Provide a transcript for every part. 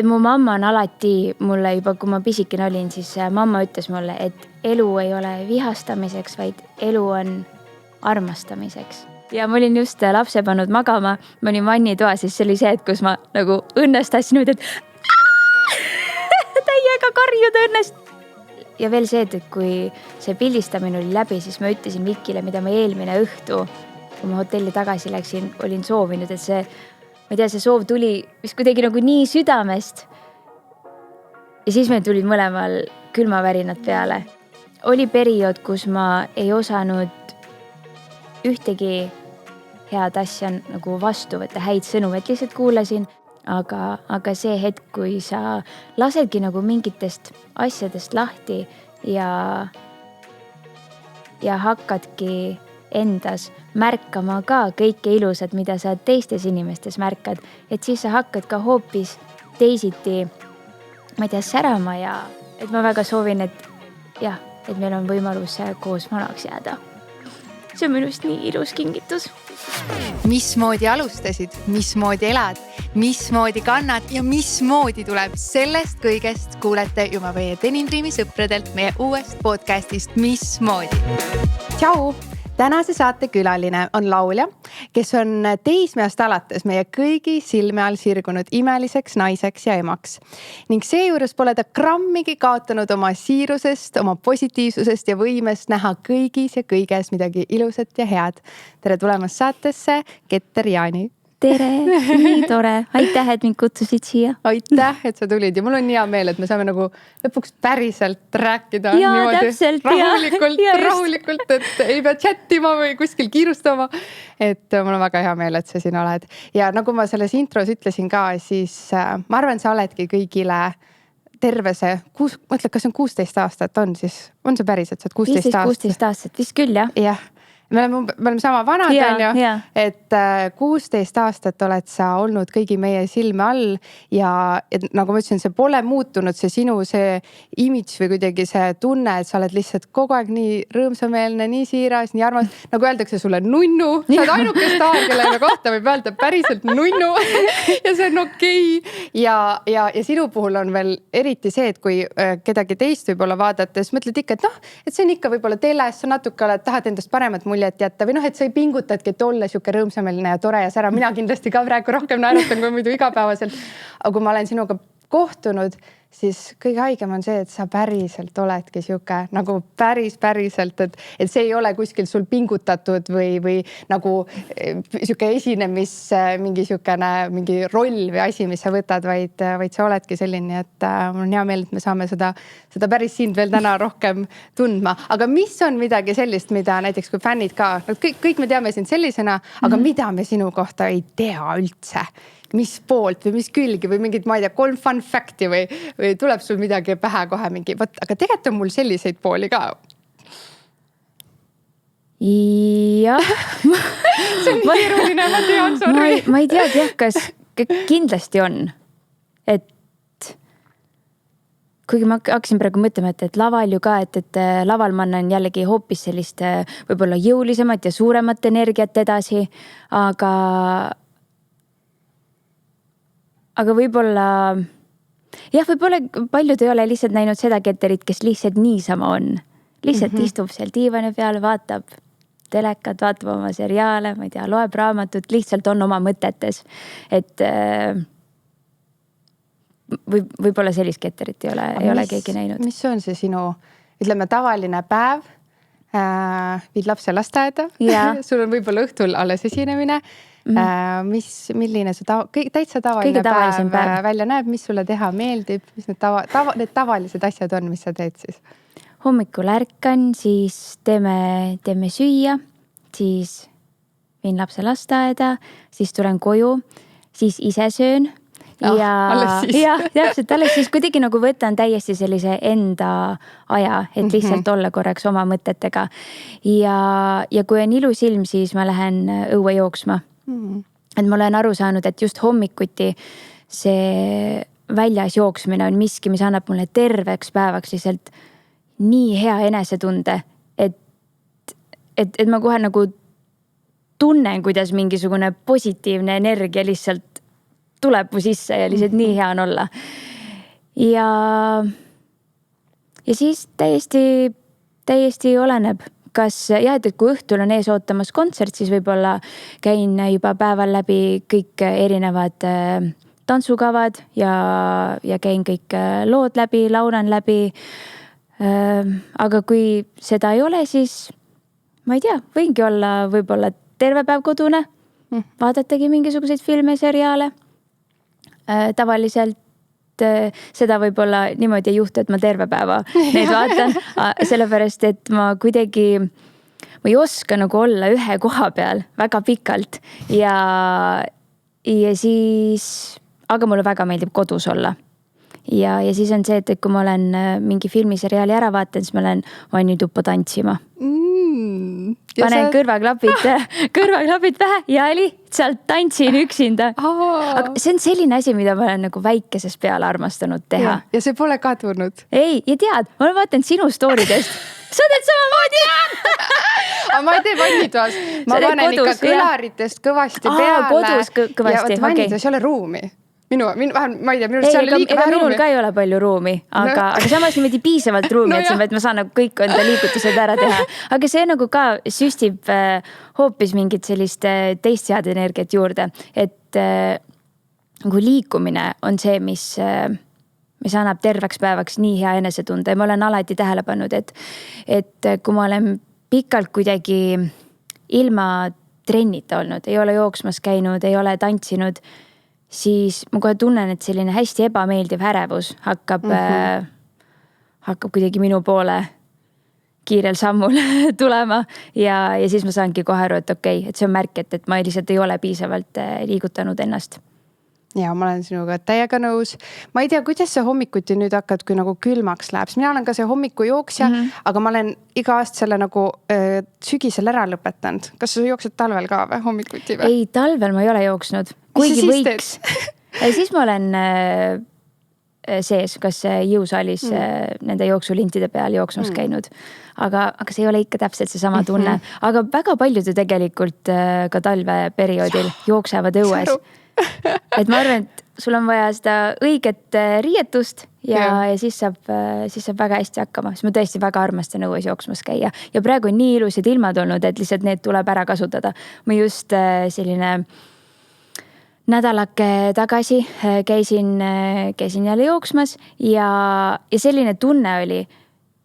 mu mamma on alati mulle juba, kui ma pisikene olin, siis mamma ütles mulle, et elu ei ole vihastamiseks, vaid elu on armastamiseks. Ja ma olin just lapse pannud magama, ma olin vannitoa, siis see oli see, et kus ma nagu õnnestassin nüüd, et täiega karjud õnnest. Ja veel see, et kui see pildistamine oli läbi, siis ma ütlesin Vikile, mida ma eelmine õhtu, kui ma hotelli tagasi läksin, olin soovinud, et see, ma ei tea, see soov tuli vist kuidagi nagu nii südamest. Ja siis meil tulid mõlemal külmavärinad peale. Oli periood, kus ma ei osanud ühtegi head asja nagu vastu võtta, häid sõnu, et lihtsalt kuulasin. Aga see hetk, kui sa lasedki nagu mingitest asjadest lahti ja hakkadki endas märkama ka kõike ilusat, mida sa teistes inimestes märkad, et siis sa hakkad ka hoopis teisiti, ma ei tea, särama ja et ma väga soovin, et meil on võimalus koos vanaks jääda. See on minust nii ilus kingitus. Mismoodi alustasid, mismoodi elad, mismoodi kannad ja mismoodi tuleb sellest kõigest kuulete juba meie Denim Dreami sõpradelt meie uuest podcastist Mismoodi. Tšau! Tänase saate külaline on laulja, kes on teismeast alates meie kõigi silme all sirgunud imeliseks naiseks ja emaks. Ning seejuures pole ta grammigi kaotanud oma siirusest, oma positiivsusest ja võimest näha kõigis ja kõiges midagi ilusat ja head. Tere tulemast saatesse, Keter Jaani. Tere, nii tore. Aitäh, et mind kutsusid siia. Aitäh, et sa tulid ja mul on hea meel, et me saame nagu lõpuks päriselt rääkida. Jaa, täpselt. Rahulikult, et ei pea chattima või kuskil kiirustama. Et mul on väga hea meel, et sa siin oled. Ja nagu ma selles intros ütlesin ka, siis ma arvan, sa oledki kõigile terve see, mõtle, kas on 16 aastat on siis, on see päris, et sa oled 16 aastat, vist küll, jah? Jah. Me oleme sama vanad, et 16 aastat oled sa olnud kõigi meie silme all ja nagu ma ütlesin, see pole muutunud, see sinu see imidž või kuidagi see tunne, et sa oled lihtsalt kogu aeg nii rõõmsameelne, nii siiras, nii armas, nagu öeldakse sulle nunnu, sa oled ainuke staar, kellega kohta võib öelda päriselt nunnu ja see on okei. Ja sinu puhul on veel eriti see, et kui kedagi teist võib-olla vaadates mõtled ikka, et et see on ikka võib-olla teles, sa natuke oled, tahad endast paremat muljet jätta või et sa ei pingutadki, et olla siuke rõõmsameelne ja tore ja sära. Mina kindlasti ka praegu rohkem naerutan kui muidu igapäevaselt. Aga kui ma olen sinuga kohtunud, siis kõige haigem on see, et sa päriselt oledki siuke nagu päriselt, et see ei ole kuskil sul pingutatud või nagu siuke esinemis mingi roll või asi, mis sa võtad, vaid sa oledki selline, et mul on hea meel, et me saame seda päris sind veel täna rohkem tundma. Aga mis on midagi sellist, mida näiteks kui fännid ka, kõik me teame sind sellisena, aga mida me sinu kohta ei tea üldse? Mis poolt või mis külgi või mingid, ma ei tea, 3 fun facti või tuleb sul midagi pähe kohe mingi, aga tegelikult on mul selliseid pooli ka. Jah. See on keeruline, ma tean, sorry. Ma ei tea, kas kindlasti on. Et kuigi ma hakkasin praegu mõtlema, et laval ju ka, et laval ma annan jällegi hoopis sellist võib-olla jõulisemat ja suuremat energiat edasi, aga võib-olla paljud ei ole lihtsalt näinud seda Keterit, kes lihtsalt niisama on. Lihtsalt istub seal diivani peal, vaatab telekat, vaatab oma seriaale, ma ei tea, loeb raamatut, lihtsalt on oma mõtetes. Et võib-olla sellist Keterit ei ole keegi näinud. Mis on see sinu, ütleme, tavaline päev? Viid lapse lasteaeda? Sul on võib-olla õhtul alles esinemine. Milline see täitsa tavaline päev välja näeb, mis sulle teha meeldib, mis need tavalised asjad on, mis sa teed siis? Hommikul ärkan, siis teeme süüa, siis viin lapse lasteaeda, siis tulen koju, siis ise söön täpselt alles siis kuidagi nagu võtan täiesti sellise enda aja, et lihtsalt olla korraks oma mõtetega ja kui on ilus ilm, siis ma lähen õue jooksma. Et ma olen aru saanud, et just hommikuti see väljas jooksmine on miski, mis annab mulle terveks päevaks lihtsalt nii hea enesetunde, et ma kohe nagu tunnen, kuidas mingisugune positiivne energia lihtsalt tuleb mu sisse ja lihtsalt nii hea on olla. Ja siis täiesti oleneb, kas jah, et kui õhtul on ees ootamas kontsert, siis võib-olla käin juba päeval läbi kõik erinevad tantsukavad ja käin kõik lood läbi, laulan läbi. Aga kui seda ei ole, siis ma ei tea, võingi olla võib-olla terve päev kodune, vaadatagi mingisuguseid filme, seriaale. Tavaliselt seda võib-olla niimoodi ei juhtu, et ma terve päeva neid vaatan, sellepärast, et ma ei oska nagu olla ühe koha peal väga pikalt ja siis, aga mulle väga meeldib kodus olla. Ja siis on see, et kui ma olen mingi filmiseriaali ära vaatan, siis ma olen vanni tuppa tantsima. Panen kõrvaklapid pähe ja lihtsalt tantsin üksinda. Aga see on selline asi, mida ma olen nagu väikesest peale armastanud teha. Ja see pole kadunud. Ei, ja tead, ma olen vaadanud sinu story'dest. Sa teed samamoodi. Aga ma ei tee vannitoas. Ma panen ikka kõlaritest kõvasti peale. Kodus kõvasti. Ja vannitoas ei ole ruumi. Ma ei tea, minu seal liiga vähe ruumi. Minul ka ei ole palju ruumi, aga samas niimoodi piisavalt ruumi, et ma saan nagu kõik enda liigutused ära teha. Aga see nagu ka süstib hoopis mingit sellist teist head energiat juurde. Et kui liikumine on see, mis annab terveks päevaks nii hea enesetunde. Ja ma olen alati tähele pannud, et kui ma olen pikalt kuidagi ilma trennita olnud, ei ole jooksmas käinud, ei ole tantsinud, siis ma kohe tunnen, et selline hästi ebameeldiv ärevus hakkab kuidagi minu poole kiirel sammul tulema ja siis ma saangi kohe aru, et okei, et see on märk, et ma lihtsalt ei ole piisavalt liigutanud ennast. Ja ma olen sinuga täiega nõus. Ma ei tea, kuidas see hommikuti nüüd hakkad, kui nagu külmaks läheb. Mina olen ka see hommikujooksja, aga ma olen iga aast selle nagu sügisel ära lõpetanud. Kas sa jooksed talvel ka või hommikuti või? Ei, talvel ma ei ole jooksnud. Kuigi võiks. Siis ma olen sees, kas jõusaalis nende jooksulintide peal jooksmas käinud. Aga see ei ole ikka täpselt see sama tunne. Aga väga paljud ju tegelikult ka talveperioodil jooksevad õues. Et ma arvan, et sul on vaja seda õiget riietust ja siis saab väga hästi hakkama. Siis ma tõesti väga armastan õues jooksmas käia. Ja praegu on nii ilusad ilmad olnud, et lihtsalt need tuleb ära kasutada. Ma just selline nädalake tagasi käisin jälle jooksmas ja selline tunne oli,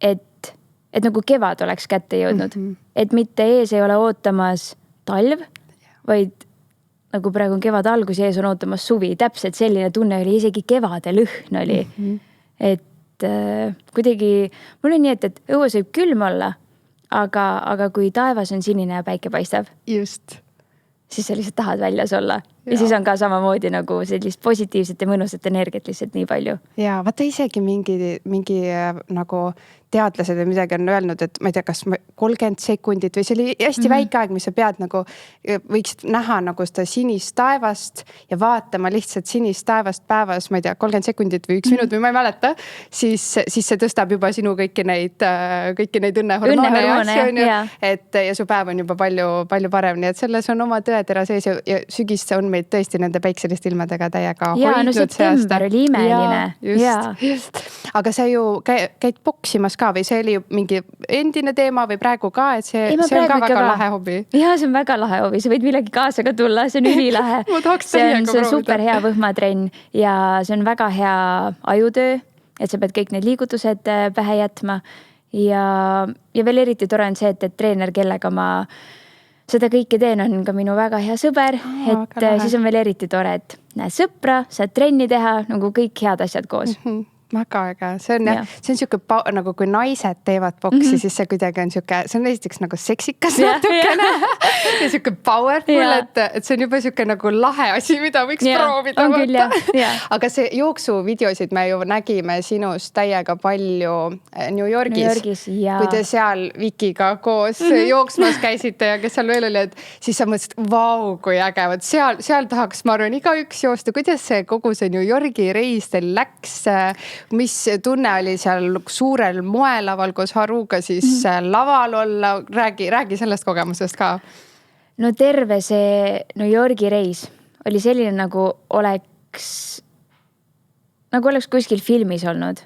et nagu kevad oleks kätte jõudnud. Et mitte ees ei ole ootamas talv, vaid nagu praegu on kevad algus ja ees on ootamas suvi. Täpselt selline tunne oli, isegi kevade lõhn oli. Et kuidagi, mul on nii, et õues võib külm olla, aga kui taevas on sinine ja päike paistab. Just. Siis sa lihtsalt tahad väljas olla. Ja siis on ka samamoodi nagu sellist positiivset ja mõnusat energiat lihtsalt nii palju. Ja vaata isegi mingi nagu teadlased või midagi on öelnud, et ma ei tea, kas 30 sekundit või see oli hästi väike aeg, mis sa pead nagu, võiksid näha nagu seda sinist taevast ja vaatama lihtsalt sinist taevast päevas, ma ei tea, 30 sekundit või 1 minut või ma ei mäleta, siis see tõstab juba sinu kõiki neid õnnehormoone ja asju on ju, ja su päev on juba palju parem, nii et selles on oma tõetera sees ja sügis on meid tõesti nende päikselist ilmadega täiega hoidnud. No september oli imeline. Just. Aga sa ju käid boksimas ka või see oli mingi endine teema või praegu ka, et see on ka väga lahe hobi? Jaa, see on väga lahe hobi. Sa võid millegi kaasa ka tulla, see on ülilahe. See on super hea võhmatrenn ja see on väga hea ajutöö, et sa pead kõik need liigutused pähe jätma ja veel eriti tore on see, et treener, kellega ma seda kõike teen, on ka minu väga hea sõber, et siis on veel eriti tore, et näed sõpra, saad trenni teha, nagu kõik head asjad koos. Väga äge, see on siuke nagu kui naised teevad boksi, siis see kuidagi on siuke, see on esiteks nagu seksikas natukene ja siuke powerful, et see on juba siuke nagu lahe asi, mida võiks proovida. Aga see jooksuvideosid me ju nägime sinust täiega palju New Yorgis, kui te seal Vikiga koos jooksmas käisite ja kes seal veel oli, et siis sa mõtlesid, vau, kui äge, seal tahaks, ma arvan, igaüks joosta. Kuidas see kogu see New Yorgi reis teil läks? Mis tunne oli seal suurel moelaval koos Haruga siis laval olla? Räägi sellest kogemusest ka. No terve see New Yorgi reis oli selline nagu nagu oleks kuskil filmis olnud.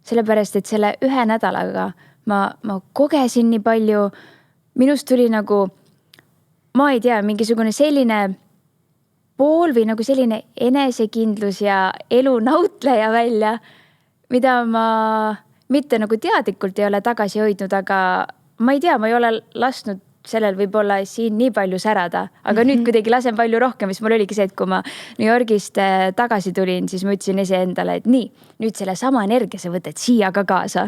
Sellepärast, et selle 1 nädalaga ma kogesin nii palju, minust tuli nagu, ma ei tea, mingisugune selline pool või nagu selline enesekindlus ja elu nautleja välja, mida ma mitte nagu teadlikult ei ole tagasi hoidnud, aga ma ei tea, ma ei ole lasknud sellel võib-olla siin nii palju särada, aga nüüd kuidagi lasen palju rohkem, mis mul oligi see, et kui ma New Yorgist tagasi tulin, siis ma ütlesin iseendale, et nii, nüüd selle sama energia sa võtad siia ka kaasa.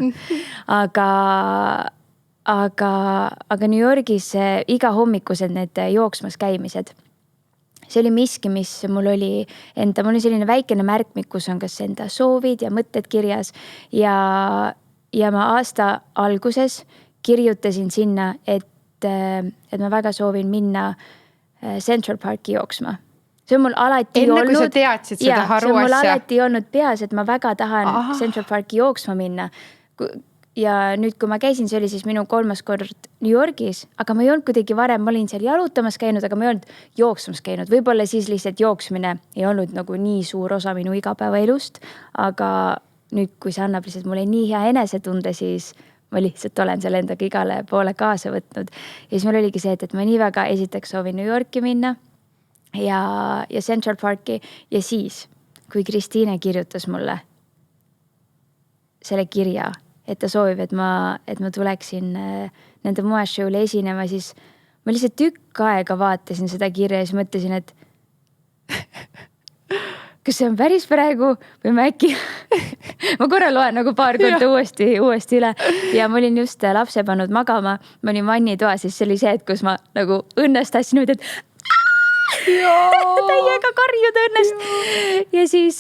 Aga New Yorgis iga hommikused need jooksmas käimised. See oli miski, mis mul oli selline väikene märkmik, kus on kas enda soovid ja mõtted kirjas ja ma aasta alguses kirjutasin sinna, et ma väga soovin minna Central Parki jooksma. See on mul alati enne, olnud. Kui sa teadsid seda haru asja. See on mul alati olnud peas, et ma väga tahan Central Parki jooksma minna. Ja nüüd, kui ma käisin, see oli siis minu 3. kord New Yorgis, aga ma ei olnud kuidagi varem, ma olin seal jalutamas käinud, aga ma ei olnud jooksmas käinud. Võib-olla siis lihtsalt jooksmine ei olnud nagu nii suur osa minu igapäevaelust, aga nüüd, kui see annab lihtsalt mulle nii hea enesetunde, siis ma lihtsalt olen seal endaga igale poole kaasa võtnud. Ja siis mul oligi see, et ma nii väga esiteks soovin New Yorki minna ja Central Parki ja siis, kui Kristiine kirjutas mulle selle kirja, et ta soovib, et ma tuleksin nende moeshow'le esinema, siis ma lihtsalt tükk aega vaatasin seda kirja ja siis mõtlesin, et kas see on päris praegu või ma äkki ma korra loen nagu paar korda uuesti üle ja ma olin just lapse pannud magama, ma olin vannitoas, siis see oli see, et kus ma nagu õnnest tahtsin nüüd, et täiega karjuda õnnest ja siis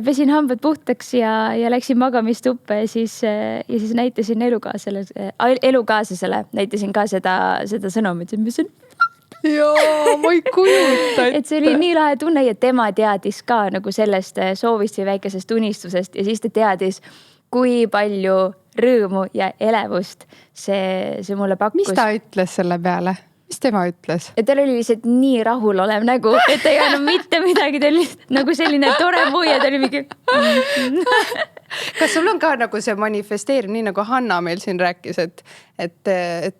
pesin hambad puhtaks ja läksin magamistuppa ja siis näitasin elukaaslasele näitasin ka seda sõnumit, mis on ma ei kujuta ette. Et see oli nii lahe tunne ja tema teadis ka nagu sellest soovist või väikesest unistusest ja siis ta teadis, kui palju rõõmu ja elevust see mulle pakkus. Mis ta ütles selle peale? Mis tema ütles? Et tal oli lihtsalt nii rahulolev nägu, et ta ei olnud mitte midagi, ta oli nagu selline tore muu ja ta oli mingi... Kas sul on ka nagu see manifesteerib, nii nagu Hanna meil siin rääkis, et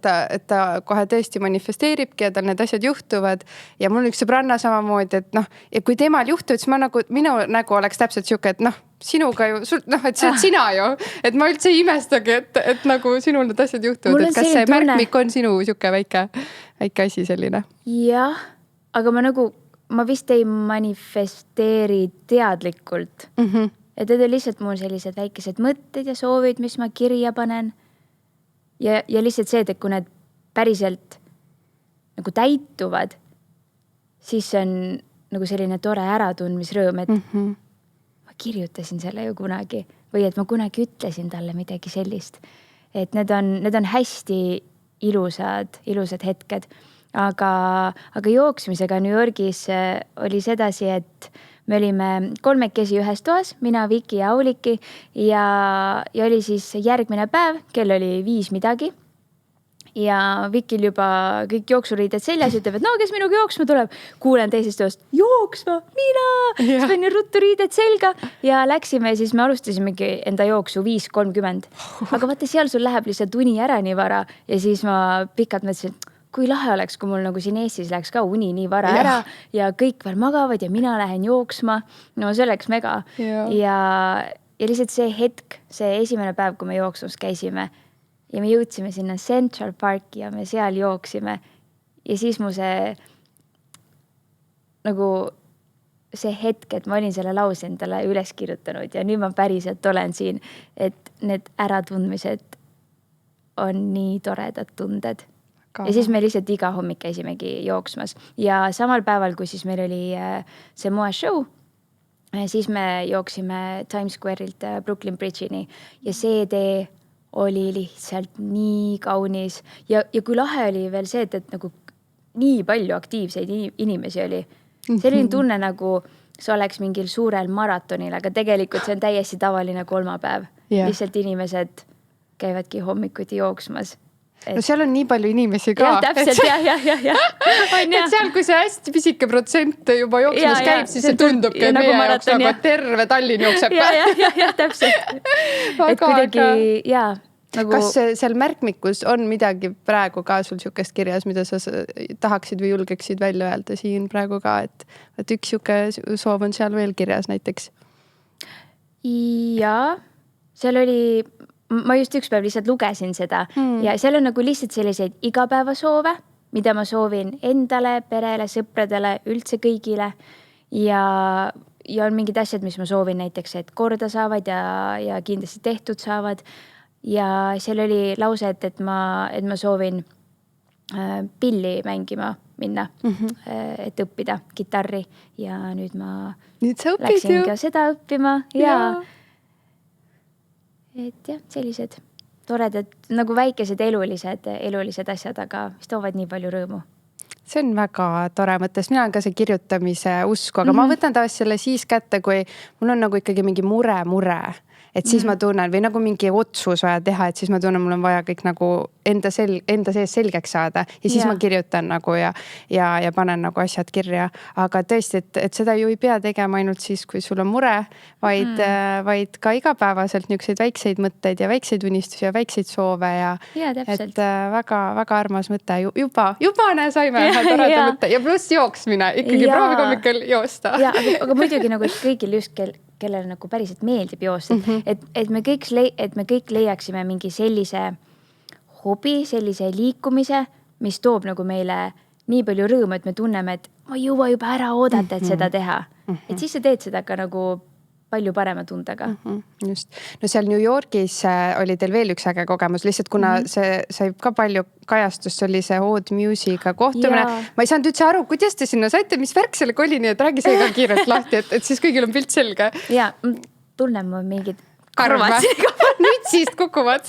ta kohe tõesti manifesteeribki ja tal need asjad juhtuvad ja mul üks sõbranna samamoodi, et ja kui temal juhtuvad, siis minu nägu oleks täpselt siuke, et sinuga ju, et see on sina ju, et ma üldse ei imestagi, et nagu sinul need asjad juhtuvad, et kas see märkmik on sinu siuke väike asi selline? Jah, aga ma vist ei manifesteeri teadlikult. Et need on lihtsalt mul sellised väikesed mõtted ja soovid, mis ma kirja panen. Ja lihtsalt see, et kui need päriselt nagu täituvad, siis see on nagu selline tore äratundmisrõõm, et ma kirjutasin selle ju kunagi või et ma kunagi ütlesin talle midagi sellist. Et need on hästi ilusad hetked, aga jooksmisega New Yorgis oli sedasi, et me olime 3 ühes toas, mina, Viki ja Auliki ja oli siis järgmine päev, kell oli 5 midagi ja Vikil juba kõik jooksuriided seljas ütleb, et kes minuga jooksma tuleb. Kuulen teisest toast, jooksma, mina! Siis panin ruttu riided selga ja läksime ja siis me alustasimegi enda jooksu 5:30. Aga vaata, seal sul läheb lihtsalt uni ära nii vara ja siis ma pikalt mõtlesin, kui lahe oleks, kui mul nagu siin Eestis läks ka uni nii vara ära ja kõik veel magavad ja mina lähen jooksma. No see oleks mega. Ja lihtsalt see hetk, see esimene päev, kui me jooksmas käisime ja me jõudsime sinna Central Parki ja me seal jooksime. Ja siis mu see nagu see hetk, et ma olin selle lause endale üles kirjutanud ja nüüd ma päriselt olen siin, et need äratundmised on nii toredad tunded. Ja siis me lihtsalt iga hommik käisimegi jooksmas ja samal päeval, kui siis meil oli see moeshow, siis me jooksime Times Square'ilt Brooklyn Bridge'ini ja see tee oli lihtsalt nii kaunis ja kui lahe oli veel see, et nagu nii palju aktiivseid inimesi oli. Selline tunne nagu see oleks mingil suurel maratonil, aga tegelikult see on täiesti tavaline kolmapäev. Lihtsalt inimesed käivadki hommikuti jooksmas. no seal on nii palju inimesi ka. Jah, täpselt, jah. Et seal, kui see hästi pisike protsent juba jooksmas käib, siis see tundubki, et meie jaoks nagu terve Tallinn jookseb. Ja, täpselt. Et kuidagi, jaa. Nagu... Kas seal märkmikus on midagi praegu ka sul siukest kirjas, mida sa tahaksid või julgeksid välja öelda siin praegu ka, et üks siuke soov on seal veel kirjas näiteks? Jaa, seal oli, ma just üks päev lihtsalt lugesin seda ja seal on nagu lihtsalt selliseid igapäevasoove, mida ma soovin endale, perele, sõpradele, üldse kõigile ja on mingid asjad, mis ma soovin näiteks, et korda saavad ja kindlasti tehtud saavad. Ja seal oli lause, et ma soovin pilli mängima minna, et õppida kitarri ja nüüd ma läksin ka seda õppima ja et jah, sellised toredad nagu väikesed elulised asjad, aga mis toovad nii palju rõõmu. See on väga tore mõttes. Mina on ka see kirjutamise usku, aga ma võtan tavaliselt selle siis kätte, kui mul on nagu ikkagi mingi mure. Et siis ma tunnen või nagu mingi otsus vaja teha, et siis ma tunnen, mul on vaja kõik nagu enda sees selgeks saada ja siis ma kirjutan nagu ja panen nagu asjad kirja. Aga tõesti, et seda ju ei pea tegema ainult siis, kui sul on mure, vaid ka igapäevaselt niisuguseid väikseid mõtteid ja väikseid unistusi ja väikseid soove ja täpselt. Et väga, väga armas mõte. Juba saime toreda mõtte ja pluss jooksmine. Ikkagi proovige hommikul joosta. Ja, aga muidugi nagu kõigil just kellele nagu päriselt meeldib joosta, et me kõik leiaksime mingi sellise hobi, sellise liikumise, mis toob nagu meile nii palju rõõmu, et me tunneme, et ma ei jõua juba ära oodata, et seda teha. Et siis sa teed seda ka nagu palju parema tundega. Just. No seal New Yorgis oli teil veel üks äge kogemus, lihtsalt kuna see sai ka palju kajastust, oli see Odd Musica kohtumine. Ma ei saanud üldse aru, kuidas te sinna saite, mis värk sellega oli, nii et räägi see ka kiirelt lahti, et siis kõigil on pilt selge. Ja, tunnen mu mingid karvad. Mütsist kukuvad.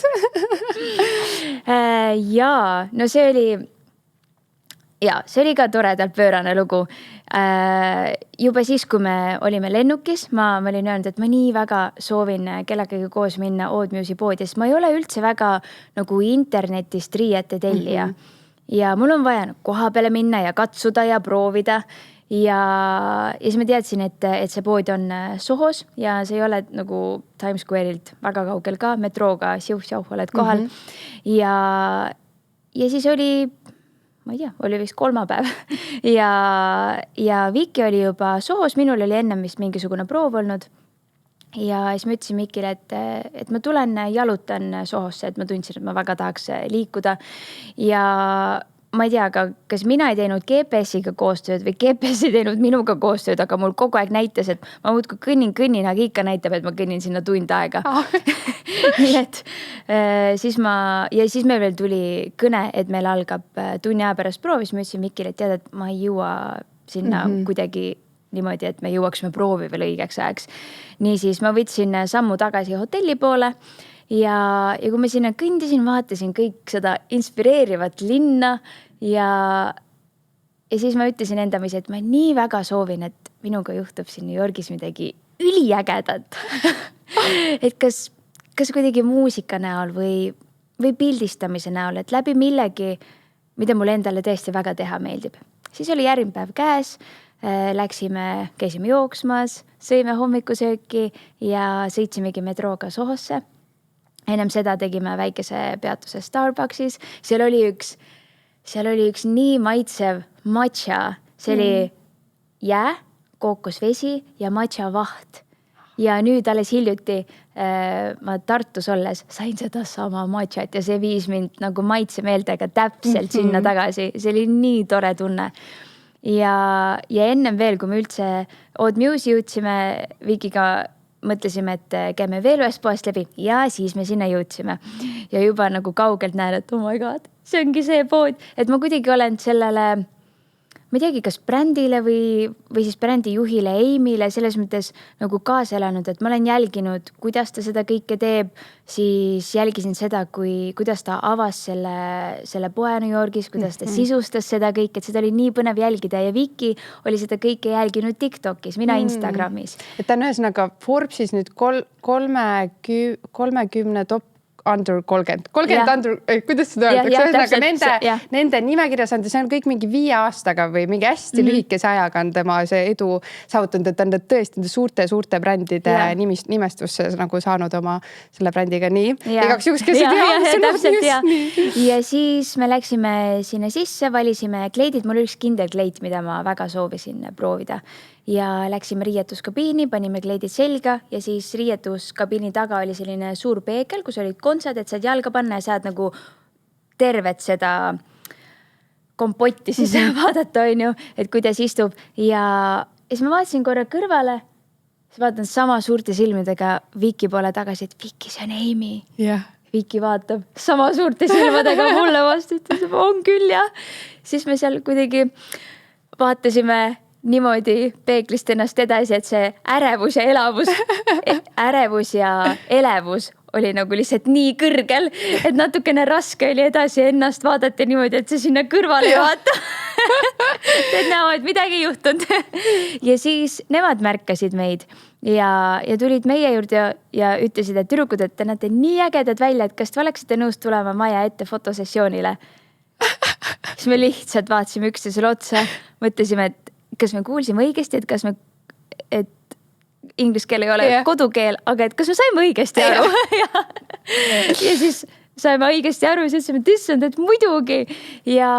Jaa, no see oli ka toredalt pöörane lugu. Juba siis, kui me olime lennukis, ma olin öelnud, et ma nii väga soovin kellegagi koos minna Odd Music poodi, sest ma ei ole üldse väga nagu internetist riiete tellija. Ja mul on vaja koha peale minna ja katsuda ja proovida. Ja siis ma teadsin, et see pood on Sohos ja see ei ole nagu Times Square'ilt väga kaugel ka, metrooga siuh-siuh oled kohal. Ja siis oli... ma ei tea, oli vist kolmapäev ja Viki oli juba Sohos, minul oli ennem vist mingisugune proov olnud ja siis ma ütlesin Vikile, et ma tulen jalutan Sohosse, et ma tundsin, et ma väga tahaks liikuda ja ma ei tea, aga kas mina ei teinud GPS-iga koostööd või GPS ei teinud minuga koostööd, aga mul kogu aeg näitas, et ma muudkui kõnnin, aga ikka näitab, et ma kõnnin sinna tund aega. Nii et siis meil veel tuli kõne, et meil algab tunni aja pärast proovis. Ma ütlesin Vikile, et tead, et ma ei jõua sinna kuidagi niimoodi, et me jõuaksime proovi veel õigeks ajaks. Nii siis ma võtsin sammu tagasi hotelli poole ja kui ma sinna kõndisin, vaatasin kõik seda inspireerivat linna ja siis ma ütlesin endamise, et ma nii väga soovin, et minuga juhtub siin New Yorgis midagi üliägedat. Et kas kuidagi muusika näol või pildistamise näol, et läbi millegi, mida mulle endale tõesti väga teha meeldib. Siis oli järgmine päev käes, käisime jooksmas, sõime hommikusööki ja sõitsimegi metrooga Sohosse. Ennem seda tegime väikese peatuse Starbucksis. Seal oli üks nii maitsev matcha. See oli jää, kookosvesi ja matcha vaht. Ja nüüd alles hiljuti ma Tartus olles sain seda sama matchat ja see viis mind nagu maitsemeeltega täpselt sinna tagasi. See oli nii tore tunne. Ja ennem veel, kui me üldse Odd Music jõudsime Vikiga, mõtlesime, et käime veel ühest poest läbi ja siis me sinna jõudsime. Ja juba nagu kaugelt näen, et oh my god, see ongi see pood. Et ma kuidagi olen sellele, ma ei teagi, kas brändile või siis brändi juhile Amy'le selles mõttes nagu kaasa elanud, et ma olen jälginud, kuidas ta seda kõike teeb. Siis jälgisin seda, kuidas ta avas selle poe New Yorgis, kuidas ta sisustas seda kõik, et seda oli nii põnev jälgida ja Viki oli seda kõike jälginud TikTokis, mina Instagramis. Et ta on ühesõnaga Forbesis nüüd 30 top under 30, under, kuidas seda öeldakse, nende nimekirjas on, see on kõik mingi 5 aastaga või mingi hästi lühikese ajaga on tema see edu saavutanud, et on tõesti suurte brändide nimestusse nagu saanud oma selle brändiga nii. Igaks juhuks, kes ei tea. Ja siis me läksime sinna sisse, valisime kleidid, mul oli üks kindel kleid, mida ma väga soovisin proovida. Ja läksime riietuskabiini, panime kleidid selga ja siis riietuskabiini taga oli selline suur peegel, kus olid kontsad, et saad jalga panna ja saad nagu tervet seda kompotti siis vaadata, on ju, et kuidas istub. Ja siis ma vaatasin korra kõrvale, siis vaatan sama suurte silmidega Viki poole tagasi, et Viki, see on Amy. Viki vaatab sama suurte silmadega mulle vastu, ütles, on küll jah. Siis me seal kuidagi vaatasime niimoodi peeglist ennast edasi, et see ärevus ja elevus oli nagu lihtsalt nii kõrgel, et natukene raske oli edasi ennast vaadata niimoodi, et see sinna kõrvale vaata. et näevad, midagi ei juhtunud. Ja siis nemad märkasid meid ja tulid meie juurde ja ütlesid, et tüdrukud, et te näete nii ägedad välja, et kas te oleksite nõus tulema maja ette fotosessioonile. Siis me lihtsalt vaatasime üksteisele otsa, mõtlesime, et kas me kuulsime õigesti, et inglise keel ei ole kodukeel, aga et kas me saime õigesti aru. Ja siis saime õigesti aru, siis ütlesime, et issand, et muidugi. Ja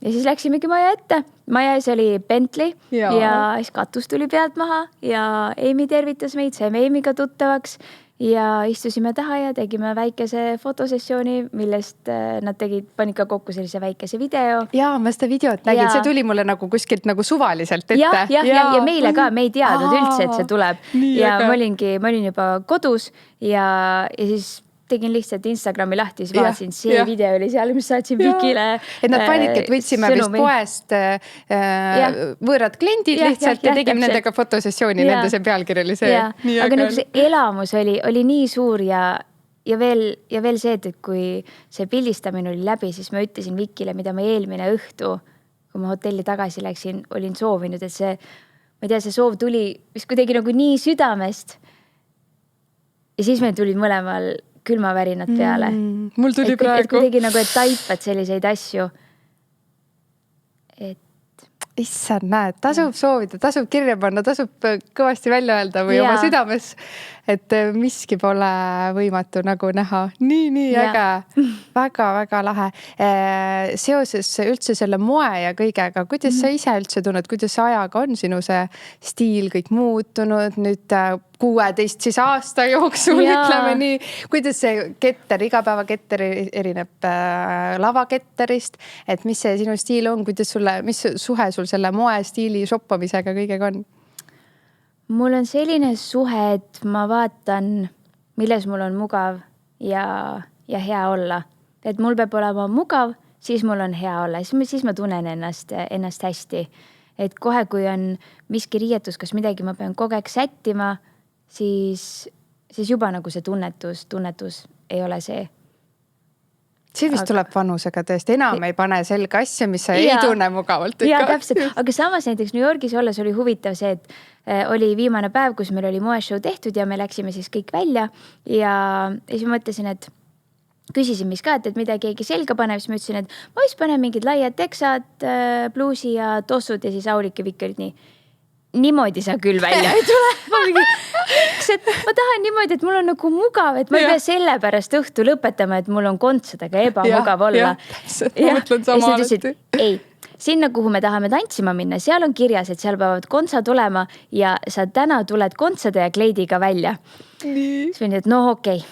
siis läksimegi maja ette. Maja ees oli Bentley ja siis katus tuli pealt maha ja Amy tervitas meid, saime Amy'ga tuttavaks ja istusime taha ja tegime väikese fotosessiooni, millest nad panid ka kokku sellise väikese video. Ja ma seda videot nägin, see tuli mulle nagu kuskilt nagu suvaliselt ette. Ja meile ka, me ei teadnud üldse, et see tuleb. Ja ma olin juba kodus ja siis tegin lihtsalt Instagrami lahti, siis vaatasin, see video oli seal, mis saatsin Vikile. Et nad panidki, et võtsime vist poest võõrad kliendid lihtsalt ja tegime nendega fotosessiooni, nende see pealkiri oli see. Aga nagu see elamus oli nii suur ja veel see, et kui see pildistamine oli läbi, siis ma ütlesin Vikile, mida ma eelmine õhtu, kui ma hotelli tagasi läksin, olin soovinud, et see, ma ei tea, see soov tuli vist kuidagi nagu nii südamest. Ja siis meil tulid mõlemal külmavärinad peale. Mul tuli praegu. Et kuidagi nagu, et taipad selliseid asju. Issand, näed, tasub soovida, tasub kirja panna, tasub kõvasti välja öelda või oma südames, et miski pole võimatu nagu näha. Nii äge. Väga lahe. Seoses üldse selle moe ja kõigega, kuidas sa ise üldse tunned, kuidas ajaga on sinu see stiil kõik muutunud nüüd 16 siis aasta jooksul, ütleme nii. Kuidas see ketter, igapäeva ketter erineb lavaketterist, et mis see sinu stiil on, mis suhe sul selle moe stiili shoppamisega kõigega on? Mul on selline suhe, et ma vaatan, milles mul on mugav ja hea olla. Et mul peab olema mugav, siis mul on hea olla. Siis ma tunnen ennast hästi. Et kohe, kui on miski riietus, kas midagi ma pean kogu aeg sättima, siis juba nagu see tunnetus ei ole see. See vist tuleb vanusega tõesti. Enam ei pane selga asja, mis sa ei tunne mugavalt. Ja, täpselt. Aga samas näiteks New Yorgis olles oli huvitav see, et oli viimane päev, kus meil oli moeshow tehtud ja me läksime siis kõik välja. Ja siis ma mõtlesin, et küsisin mis ka, et mida keegi selga paneb, siis ma ütlesin, et ma just panen mingid laiad teksad, bluusi ja tossud ja siis Aulik ja Viki olid nii. Niimoodi sa küll välja ei tule. Ma tahan niimoodi, et mul on nagu mugav, et ma ei pea selle pärast õhtu lõpetama, et mul on kontsadega ebamugav olla. Ma mõtlen sama alati. Ei, sinna, kuhu me tahame tantsima minna, seal on kirjas, et seal peavad kontsad olema ja sa täna tuled kontsade ja kleidiga välja. Siis võin, et no okei.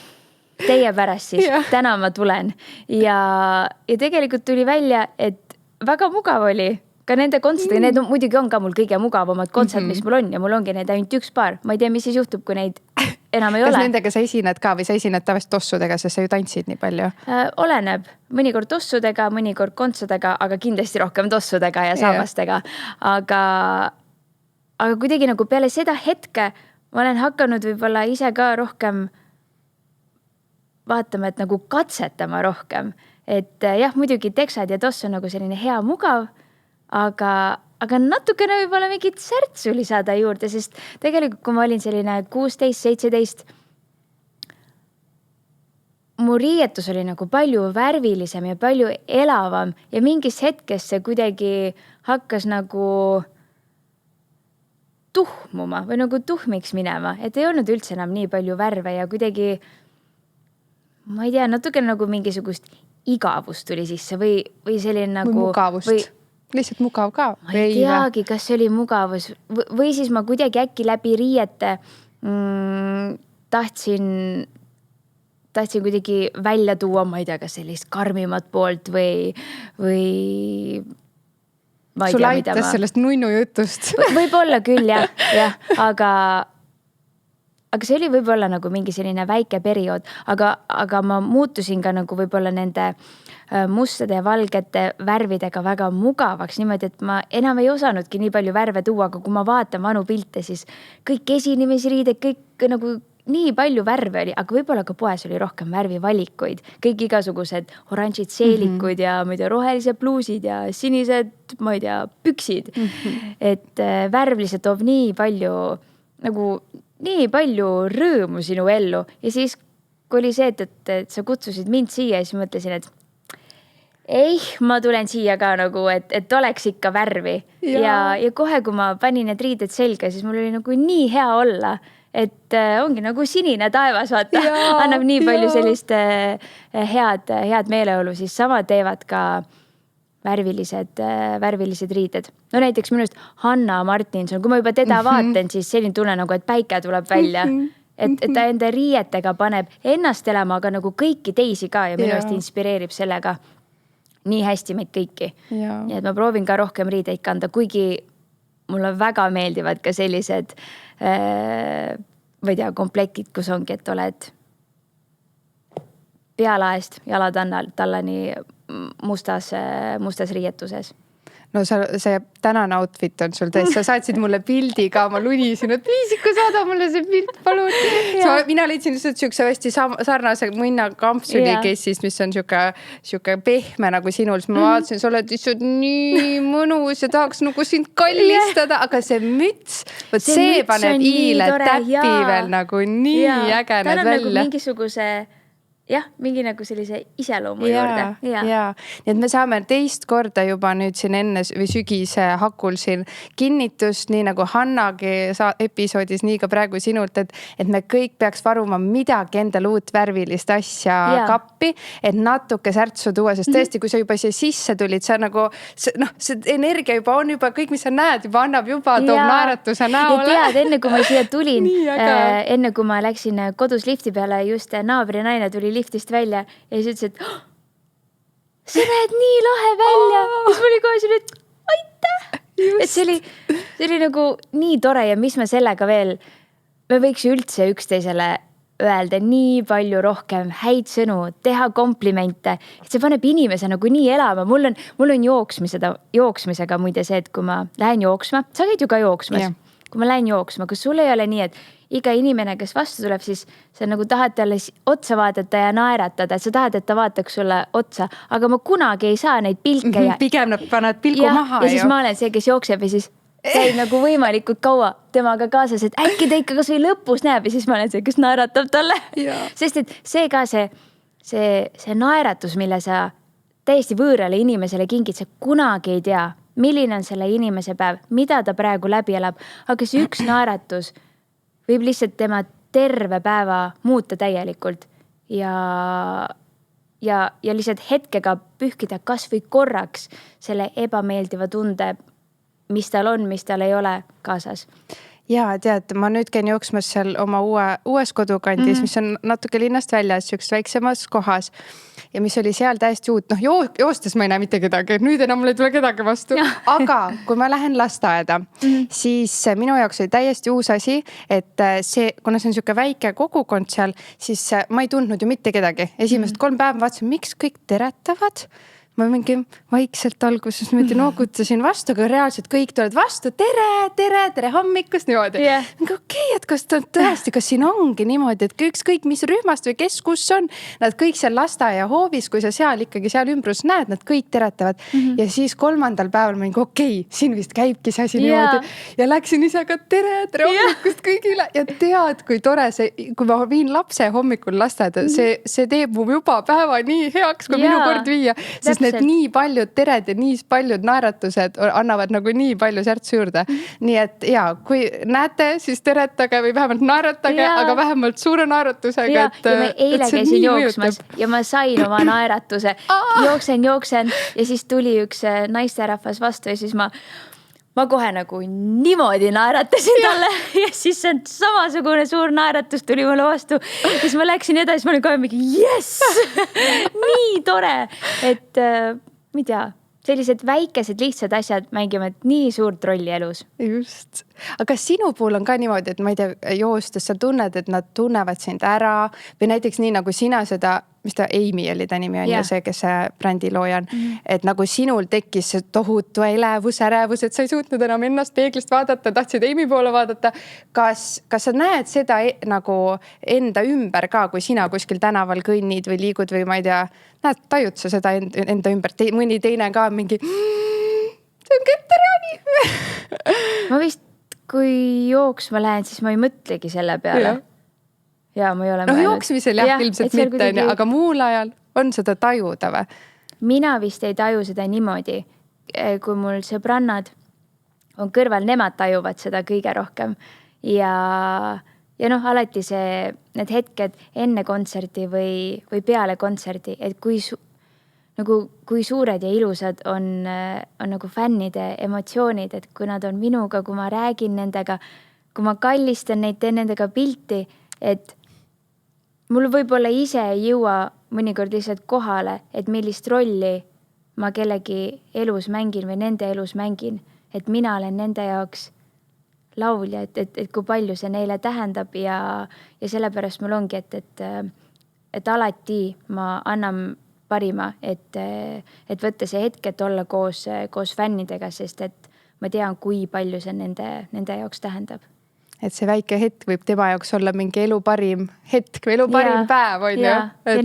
Teie pärast siis, täna ma tulen. Ja tegelikult tuli välja, et väga mugav oli. Ka nende kontsadega, need muidugi on ka mul kõige mugavamad kontsad, mis mul on ja mul ongi need ainult üks paar. Ma ei tea, mis siis juhtub, kui neid enam ei ole. Kas nendega sa esined ka või sa esined tavaliselt tossudega, sest sa ju tantsid nii palju? Oleneb. Mõnikord tossudega, mõnikord kontsadega, aga kindlasti rohkem tossudega ja saamastega. Aga kuidagi nagu peale seda hetke ma olen hakanud võib-olla ise ka rohkem vaatama, et nagu katsetama rohkem. Et jah, muidugi teksad ja toss on nagu selline hea mugav, aga natukene võib-olla mingit särtsu lisada juurde, sest tegelikult kui ma olin selline 16-17, mu riietus oli nagu palju värvilisem ja palju elavam ja mingis hetkes see kuidagi hakkas nagu tuhmuma või nagu tuhmiks minema, et ei olnud üldse enam nii palju värve ja kuidagi, ma ei tea, natuke nagu mingisugust igavust tuli sisse või selline nagu... Või mugavust. Lihtsalt mugav ka. Ma ei teagi, kas see oli mugavus või siis ma kuidagi äkki läbi riiete tahtsin kuidagi välja tuua, ma ei tea, kas sellist karmimat poolt või ma ei sul tea, aitas sellest nunnu jutust. Võib-olla küll, jah. Aga see oli võib-olla nagu mingi selline väike periood, aga ma muutusin ka nagu võib-olla nende mustade ja valgete värvidega väga mugavaks niimoodi, et ma enam ei osanudki nii palju värve tuua, aga kui ma vaatan vanu pilte, siis kõik esinemisriided, kõik nagu nii palju värve oli, aga võib-olla ka poes oli rohkem värvivalikuid. Kõik igasugused oranžid seelikud ja ma ei tea, rohelised pluusid ja sinised, ma ei tea, püksid. Et värv lihtsalt toob nii palju rõõmu sinu ellu. Ja siis, kui oli see, et sa kutsusid mind siia, siis mõtlesin, et ma tulen siia ka nagu, et oleks ikka värvi. Ja kohe, kui ma panin need riided selga, siis mul oli nagu nii hea olla. Et ongi nagu sinine taevas, vaata, annab nii palju sellist head meeleolu, siis sama teevad ka värvilised riided. No näiteks minust Hanna Martinson, kui ma juba teda vaatan, siis selline tunne nagu, et päike tuleb välja. Et ta enda riietega paneb ennast elama, aga nagu kõiki teisi ka ja minu eest inspireerib sellega nii hästi meid kõiki. Nii et ma proovin ka rohkem riideid kanda, kuigi mulle väga meeldivad ka sellised ma ei tea, komplektid, kus ongi, et oled pealaest jalatallani mustas rietuses. No see tänane outfit on sul tõesti, sa saatsid mulle pildi ka, ma lunisin, et Liisiku saada mulle see pilt, palun. Mina leidsin lihtsalt siukse hästi sarnase mõnna kampsulikessist, mis on siuke pehme nagu sinul. Ma vaatasin, sa oled lihtsalt nii mõnus ja tahaks nagu sind kallistada, aga see müts, see paneb iile täppi veel nagu nii äge need välja. Ta on nagu mingisuguse... Jah, mingi nagu sellise iseloomu juurde. Nii et me saame teist korda juba nüüd siin enne või sügise hakul siin kinnitust, nii nagu Hannagi episoodis, nii ka praegu sinult, et me kõik peaks varuma midagi endale uut värvilist asja kappi, et natuke särtsu tuua, sest tõesti, kui sa juba siia sisse tulid, sa nagu, see energia juba on juba kõik, mis sa näed, juba annab juba toob naeratuse näole. Ja tead, enne kui ma siia tulin, enne kui ma läksin kodus lifti peale, just naabri naine tuli liftist välja ja siis ütles, et sa näed nii lahe välja. Ja siis mul kohe selline, et aitäh. Et see oli nagu nii tore ja mis me sellega veel, me võiks üldse üksteisele öelda nii palju rohkem häid sõnu, teha komplimente, et see paneb inimese nagu nii elama. Mul on jooksmisega muide see, et kui ma lähen jooksma, sa käid ju ka jooksmas. Kui ma lähen jooksma, kas sul ei ole nii, et iga inimene, kes vastu tuleb, siis sa nagu tahad talle otsa vaadata ja naeratada, et sa tahad, et ta vaataks sulle otsa, aga ma kunagi ei saa neid pilke. Pigem nad paned pilgu maha. Ja siis ma olen see, kes jookseb ja siis käib nagu võimalikult kaua temaga kaasas, et äkki ta ikka kas või lõpus näeb ja siis ma olen see, kes naeratab talle. Sest et see ka see naeratus, mille sa täiesti võõrale inimesele kingid, sa kunagi ei tea, milline on selle inimese päev, mida ta praegu läbi elab, aga see üks naeratus võib lihtsalt tema terve päeva muuta täielikult ja lihtsalt hetkega pühkida kas või korraks selle ebameeldiva tunde, mis tal on, mis tal ei ole kaasas. Ja tead, ma nüüd käin jooksmas seal oma uues kodukandis, mis on natuke linnast väljas, üks väiksemas kohas ja mis oli seal täiesti uut. Joostes ma ei näe mitte kedagi, nüüd enam mul ei tule kedagi vastu. Aga kui ma lähen lasteaeda, siis minu jaoks oli täiesti uus asi, et kuna see on siuke väike kogukond seal, siis ma ei tundnud ju mitte kedagi. Esimesed 3 päeva vaatasin, miks kõik teretavad? ma mingi vaikselt alguses niimoodi noogutasin vastu, aga reaalselt kõik tulevad vastu. Tere hommikust niimoodi. Okei, et kas tõesti, kas siin ongi niimoodi, et ükskõik mis rühmast või kes kus on, nad kõik seal lasteaia hoovis, kui sa seal ikkagi seal ümbrus näed, nad kõik teretavad. Ja siis 3. päeval ma mingi okei, siin vist käibki see asi niimoodi. Ja läksin ise ka tere hommikust kõigile. Ja tead, kui tore see, kui ma viin lapse hommikul lasteaeda, see teeb mu juba päeva nii heaks, kui minu kord viia. Sest need nii paljud tered ja nii paljud naeratused annavad nagu nii palju särtsu juurde. Nii et kui näete, siis teretage või vähemalt naeratage, aga vähemalt suure naeratusega. Ja me eile käisin jooksmas ja ma sain oma naeratuse. Jooksen ja siis tuli üks naisterahvas vastu ja siis ma kohe nagu niimoodi naeratasin talle ja siis see samasugune suur naeratus tuli mulle vastu. Ja siis ma läksin edasi, ma olin kohe mingi yes! Nii tore, et ma ei tea, sellised väikesed lihtsad asjad mängivad nii suurt rolli elus. Just. Aga sinu puhul on ka niimoodi, et ma ei tea, joostes sa tunned, et nad tunnevad sind ära või näiteks nii nagu sina seda, mis ta Amy oli ta nimi on ja see, kes see brändi looja on, et nagu sinul tekkis see tohutu elevus, ärevus, et sa ei suutnud enam ennast peeglist vaadata, tahtsid Amy poole vaadata. Kas sa näed seda nagu enda ümber ka, kui sina kuskil tänaval kõnnid või liigud või ma ei tea, tajud sa seda enda ümber, mõni teine ka mingi, see on Keterani. Ma vist, kui jooksma lähen, siis ma ei mõtlegi selle peale. Ja ma ei ole mõelnud. Jooksmisel ilmselt mitte, aga muul ajal on seda tajuda või? Mina vist ei taju seda niimoodi. Kui mul sõbrannad on kõrval, nemad tajuvad seda kõige rohkem. Ja alati need hetked enne kontserti või peale kontserti, et kui suured ja ilusad on nagu fännide emotsioonid, et kui nad on minuga, kui ma räägin nendega, kui ma kallistan neid, teen nendega pilti, et mul võib-olla ise ei jõua mõnikord lihtsalt kohale, et millist rolli ma kellegi elus mängin või nende elus mängin, et mina olen nende jaoks laulja, et kui palju see neile tähendab ja sellepärast mul ongi, et alati ma annan parima, et võtta see hetk, et olla koos fännidega, sest et ma tean, kui palju see nende jaoks tähendab. Et see väike hetk võib tema jaoks olla mingi elu parim hetk või elu parim päev. On ja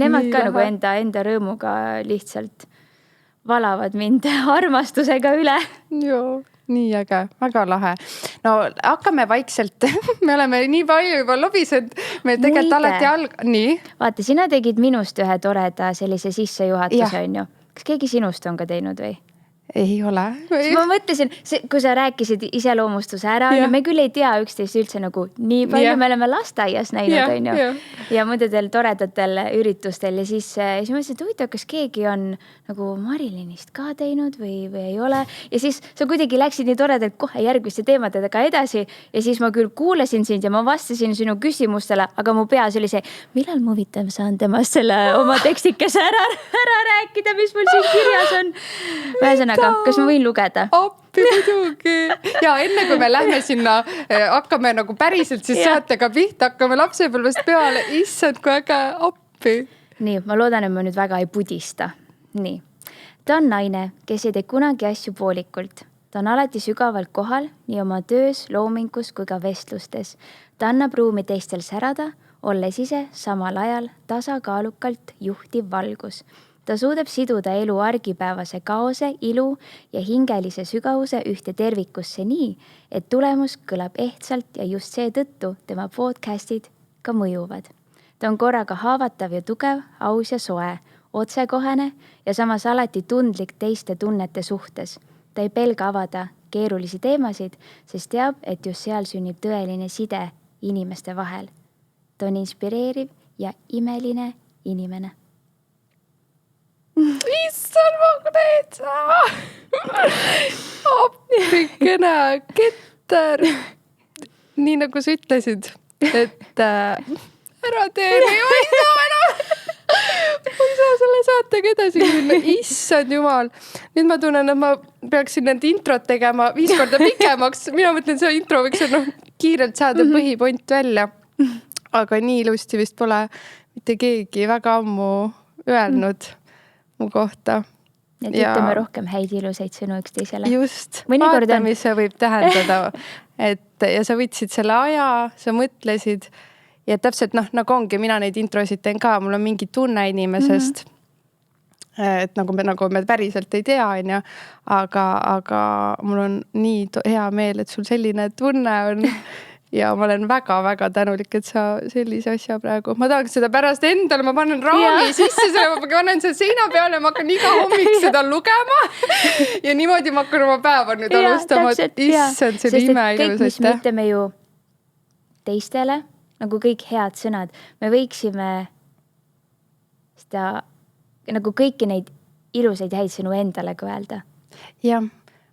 nemad ka nagu enda rõõmuga lihtsalt valavad mind armastusega üle. Joo, nii äge, väga lahe. No hakkame vaikselt, me oleme nii palju juba lobised, me tegelikult alati nii. Vaata, sina tegid minust ühe toreda sellise sissejuhatuse, on ju. Kas keegi sinust on ka teinud või? Ei ole. Ma mõtlesin, kui sa rääkisid iseloomustuse ära, no me küll ei tea üksteist üldse nagu nii palju, me oleme lasteaias näinud, on ju. Ja muudedel toredatel üritustel ja siis mõtlesin, et huvitav, kas keegi on nagu Marilinist ka teinud või ei ole. Ja siis sa kuidagi läksid nii toredalt kohe järgmiste teemadega edasi ja siis ma küll kuulasin sind ja ma vastasin sinu küsimustele, aga mu peas oli see, millal ma huvitav saan temast selle oma tekstikese ära rääkida, mis mul siin kirjas on. Vähesõnaga, kas ma võin lugeda? Appi muidugi. Ja enne kui me lähme sinna, hakkame nagu päriselt siis saatega pihta, hakkame lapsepõlvest peale. Issand, kui äge appi. Nii, ma loodan, et ma nüüd väga ei pudista. Nii. Ta on naine, kes ei tee kunagi asju poolikult. Ta on alati sügavalt kohal, nii oma töös, loomingus kui ka vestlustes. Ta annab ruumi teistel särada, olles ise samal ajal tasakaalukalt juhtiv valgus. Ta suudab siduda elu argipäevase kaose, ilu ja hingelise sügavuse ühte tervikusse nii, et tulemus kõlab ehtsalt ja just seetõttu tema podcastid ka mõjuvad. Ta on korraga haavatav ja tugev, aus ja soe, otsekohene ja samas alati tundlik teiste tunnete suhtes. Ta ei pelga avada keerulisi teemasid, sest teab, et just seal sünnib tõeline side inimeste vahel. Ta on inspireeriv ja imeline inimene. Issand, ma teed sa! Appikene, Keter! Nii nagu sa ütlesid, et ära tee, ma ei saa enam! Ma ei saa selle saatega edasi minna. Issand jumal! Nüüd ma tunnen, et ma peaksin need introt tegema 5 korda pikemaks. Mina mõtlen, see intro võiks kiirelt saada põhipoint välja. Aga nii ilusti vist pole mitte keegi väga ammu öelnud mu kohta. et ütleme rohkem häid ilusaid sõnu üksteisele. Just, vaata, mis see võib tähendada. Ja sa võtsid selle aja, sa mõtlesid ja täpselt nagu ongi, mina neid introsid teen ka, mul on mingi tunne inimesest. Et nagu me päriselt ei tea, aga mul on nii hea meel, et sul selline tunne on. Ja ma olen väga-väga tänulik, et sa sellise asja praegu. Ma tahaks seda pärast endale, ma panen raami sisse, ma panen selle seina peale ja ma hakkan iga hommik seda lugema. Ja niimoodi ma hakkan oma päeva nüüd alustama. Issand, see oli imeilus. Kõik, mis me ütleme ju teistele, nagu kõik head sõnad, me võiksime seda, nagu kõiki neid ilusaid häid sõnu endale ka öelda. Jah.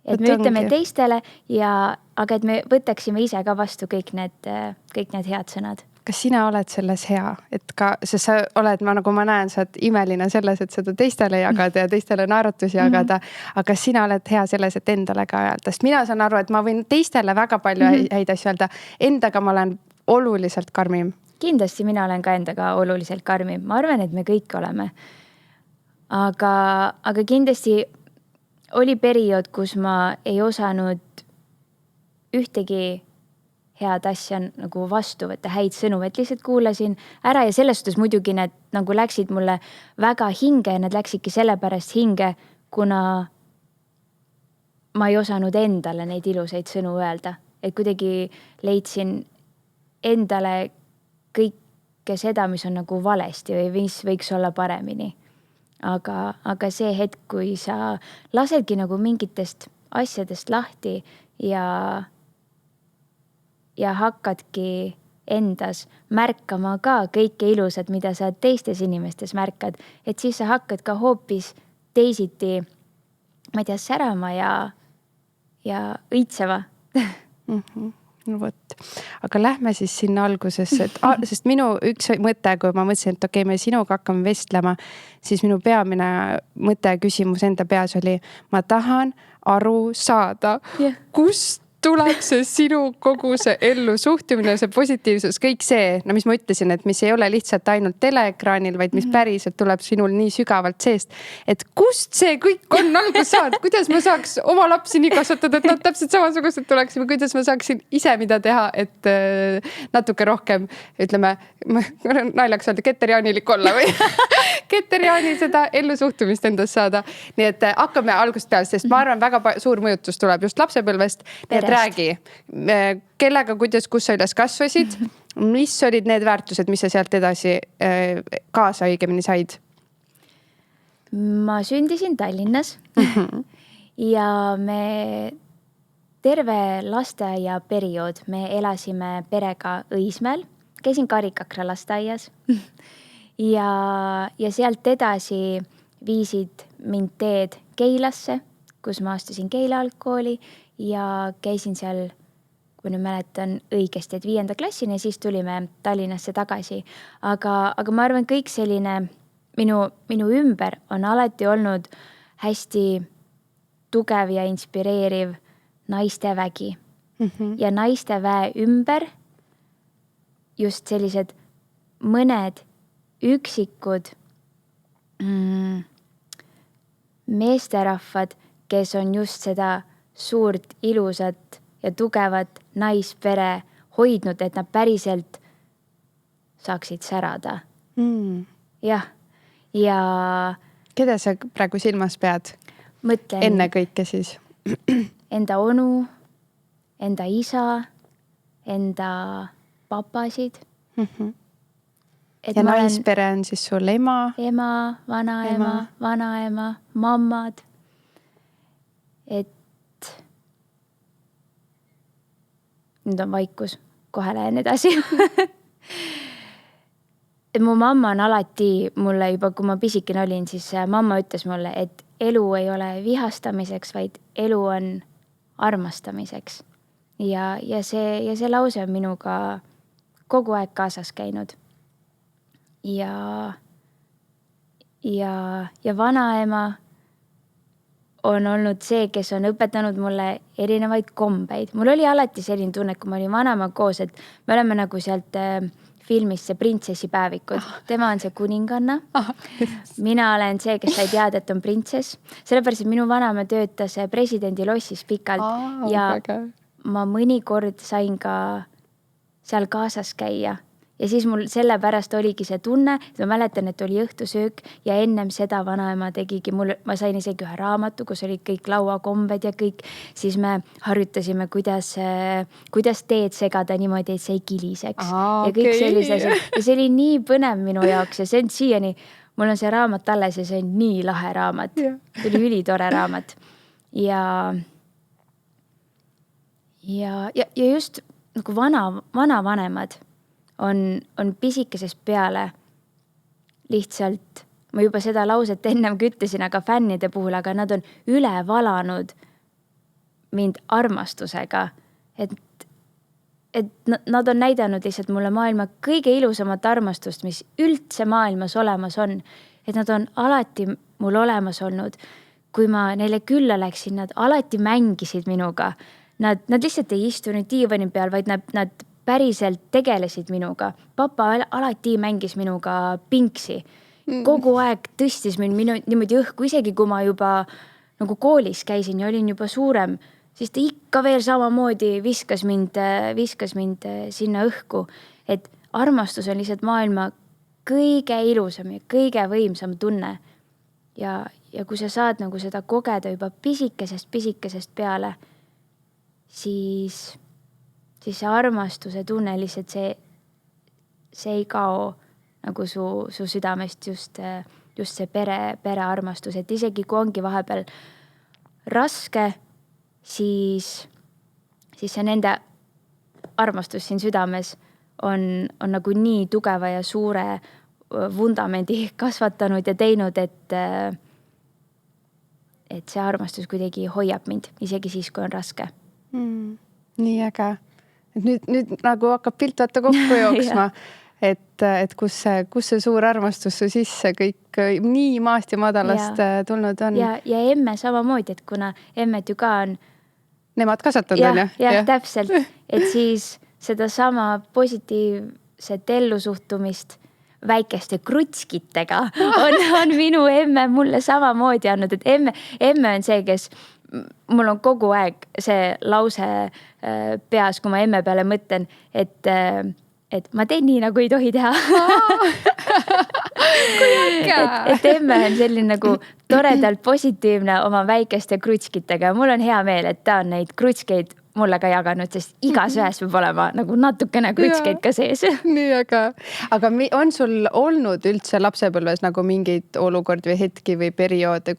Et me ütleme teistele, aga et me võtaksime ise ka vastu kõik need head sõnad. Kas sina oled selles hea? Et ka, sest sa oled, nagu ma näen, sa oled imeline selles, et seda teistele jagada ja teistele naerutusi jagada. Aga kas sina oled hea selles, et endale ka öelda? Sest mina saan aru, et ma võin teistele väga palju häid asju öelda. Endaga ma olen oluliselt karmim. Kindlasti mina olen ka endaga oluliselt karmim. Ma arvan, et me kõik oleme. Aga kindlasti oli periood, kus ma ei osanud ühtegi head asja nagu vastu võtta, häid sõnu, et lihtsalt kuulasin ära ja selles suhtes muidugi need nagu läksid mulle väga hinge ja need läksidki sellepärast hinge, kuna ma ei osanud endale neid ilusaid sõnu öelda. Et kuidagi leidsin endale kõike seda, mis on nagu valesti või mis võiks olla paremini. Aga see hetk, kui sa lasedki nagu mingitest asjadest lahti ja hakkadki endas märkama ka kõike ilusat, mida sa teistes inimestes märkad, et siis sa hakkad ka hoopis teisiti, ma ei tea, särama ja õitseva. No võt. Aga lähme siis sinna algusesse, sest minu üks mõte, kui ma mõtlesin, et okei, me sinuga hakkame vestlema, siis minu peamine mõte küsimus enda peas oli, ma tahan aru saada, kust tuleb see sinu kogu see ellu suhtumine, see positiivsus, kõik see, mis ma ütlesin, et mis ei ole lihtsalt ainult teleekraanil, vaid mis päriselt tuleb sinul nii sügavalt seest, et kust see kõik on algus saanud, kuidas ma saaks oma lapsi nii kasvatada, et nad täpselt samasugused tuleksime, kuidas ma saaksin ise mida teha, et natuke rohkem, ütleme, naljaks öelda, keterjaanilik olla või keterjaani seda ellu suhtumist endast saada. Nii et hakkame algust peale, sest ma arvan, väga suur mõjutus tuleb just lapsepõlvest. Räägi, kellega, kuidas, kus sa üles kasvasid, mis olid need väärtused, mis sa sealt edasi kaasa õigemini said? Ma sündisin Tallinnas ja me terve lasteaia periood me elasime perega Õismäel, käisin Karikakra lasteaias ja sealt edasi viisid mind teed Keilasse, kus ma astusin Keila algkooli ja käisin seal, kui nüüd mäletan õigesti, et 5. klassini ja siis tulime Tallinnasse tagasi. Aga ma arvan, kõik selline minu ümber on alati olnud hästi tugev ja inspireeriv naistevägi. Ja naisteväe ümber just sellised mõned üksikud meesterahvad, kes on just seda suurt, ilusat ja tugevat naispere hoidnud, et nad päriselt saaksid särada. Jah. Ja keda sa praegu silmas pead? Mõtlen enne kõike siis? Enda onu, enda isa, enda papasid. Ja naispere on siis sul ema? Ema, vanaema, mammad. Et nüüd on vaikus, kohe lähen edasi. Mu mamma on alati mulle juba, kui ma pisikene olin, siis mamma ütles mulle, et elu ei ole vihastamiseks, vaid elu on armastamiseks. Ja see lause on minuga kogu aeg kaasas käinud. Ja vanaema on olnud see, kes on õpetanud mulle erinevaid kombeid. Mul oli alati selline tunne, kui ma olin vanaema koos, et me oleme nagu sealt filmis see printsessipäevikud. Tema on see kuninganna. Mina olen see, kes sai teada, et on printsess. Sellepärast, et minu vanaema töötas presidendi lossis pikalt ja ma mõnikord sain ka seal kaasas käia. Ja siis mul sellepärast oligi see tunne, et ma mäletan, et oli õhtusöök ja ennem seda vanaema tegigi ma sain isegi ühe raamatu, kus olid kõik lauakombed ja kõik. Siis me harjutasime, kuidas teed segada niimoodi, et see ei kiliseks. Ja kõik sellised. Ja see oli nii põnev minu jaoks ja see on siiani, mul on see raamat alles ja see on nii lahe raamat. See oli ülitore raamat. Ja just nagu vanavanemad on pisikesest peale lihtsalt, ma juba seda lauset ennem ütlesin, aga fännide puhul, aga nad on üle valanud mind armastusega, et nad on näidanud lihtsalt mulle maailma kõige ilusamat armastust, mis üldse maailmas olemas on, et nad on alati mul olemas olnud. Kui ma neile külla läksin, nad alati mängisid minuga. Nad lihtsalt ei istunud diivani peal, vaid nad päriselt tegelesid minuga. Papa alati mängis minuga pinksi. Kogu aeg tõstis mind niimoodi õhku, isegi kui ma juba nagu koolis käisin ja olin juba suurem, siis ta ikka veel samamoodi viskas mind sinna õhku. Et armastus on lihtsalt maailma kõige ilusam ja kõige võimsam tunne. Ja kui sa saad nagu seda kogeda juba pisikesest peale, siis see armastuse tunne lihtsalt see ei kao nagu su südamest just see pere armastus, et isegi kui ongi vahepeal raske, siis see nende armastus siin südames on nagu nii tugeva ja suure vundamendi kasvatanud ja teinud, et see armastus kuidagi hoiab mind, isegi siis, kui on raske. Nii äge. Nüüd nagu hakkab pilt vaata kokku jooksma, et kus see suur armastus su sisse kõik nii maast ja madalast tulnud on. Ja emme samamoodi, et kuna emmed ju ka on nemad kasvatanud on ju? Jah, täpselt. Et siis seda sama positiivset ellusuhtumist väikeste krutskitega on minu emme mulle samamoodi andnud, et emme on see, kes mul on kogu aeg see lause peas, kui ma emme peale mõtlen, et ma teen nii, nagu ei tohi teha. et emme on selline nagu toredalt positiivne oma väikeste krutskitega. Mul on hea meel, et ta on neid krutskeid mulle ka jaganud, sest igas ühes peab olema nagu natukene krutskeid ka sees. Nii, aga on sul olnud üldse lapsepõlves nagu mingeid olukord või hetki või perioode,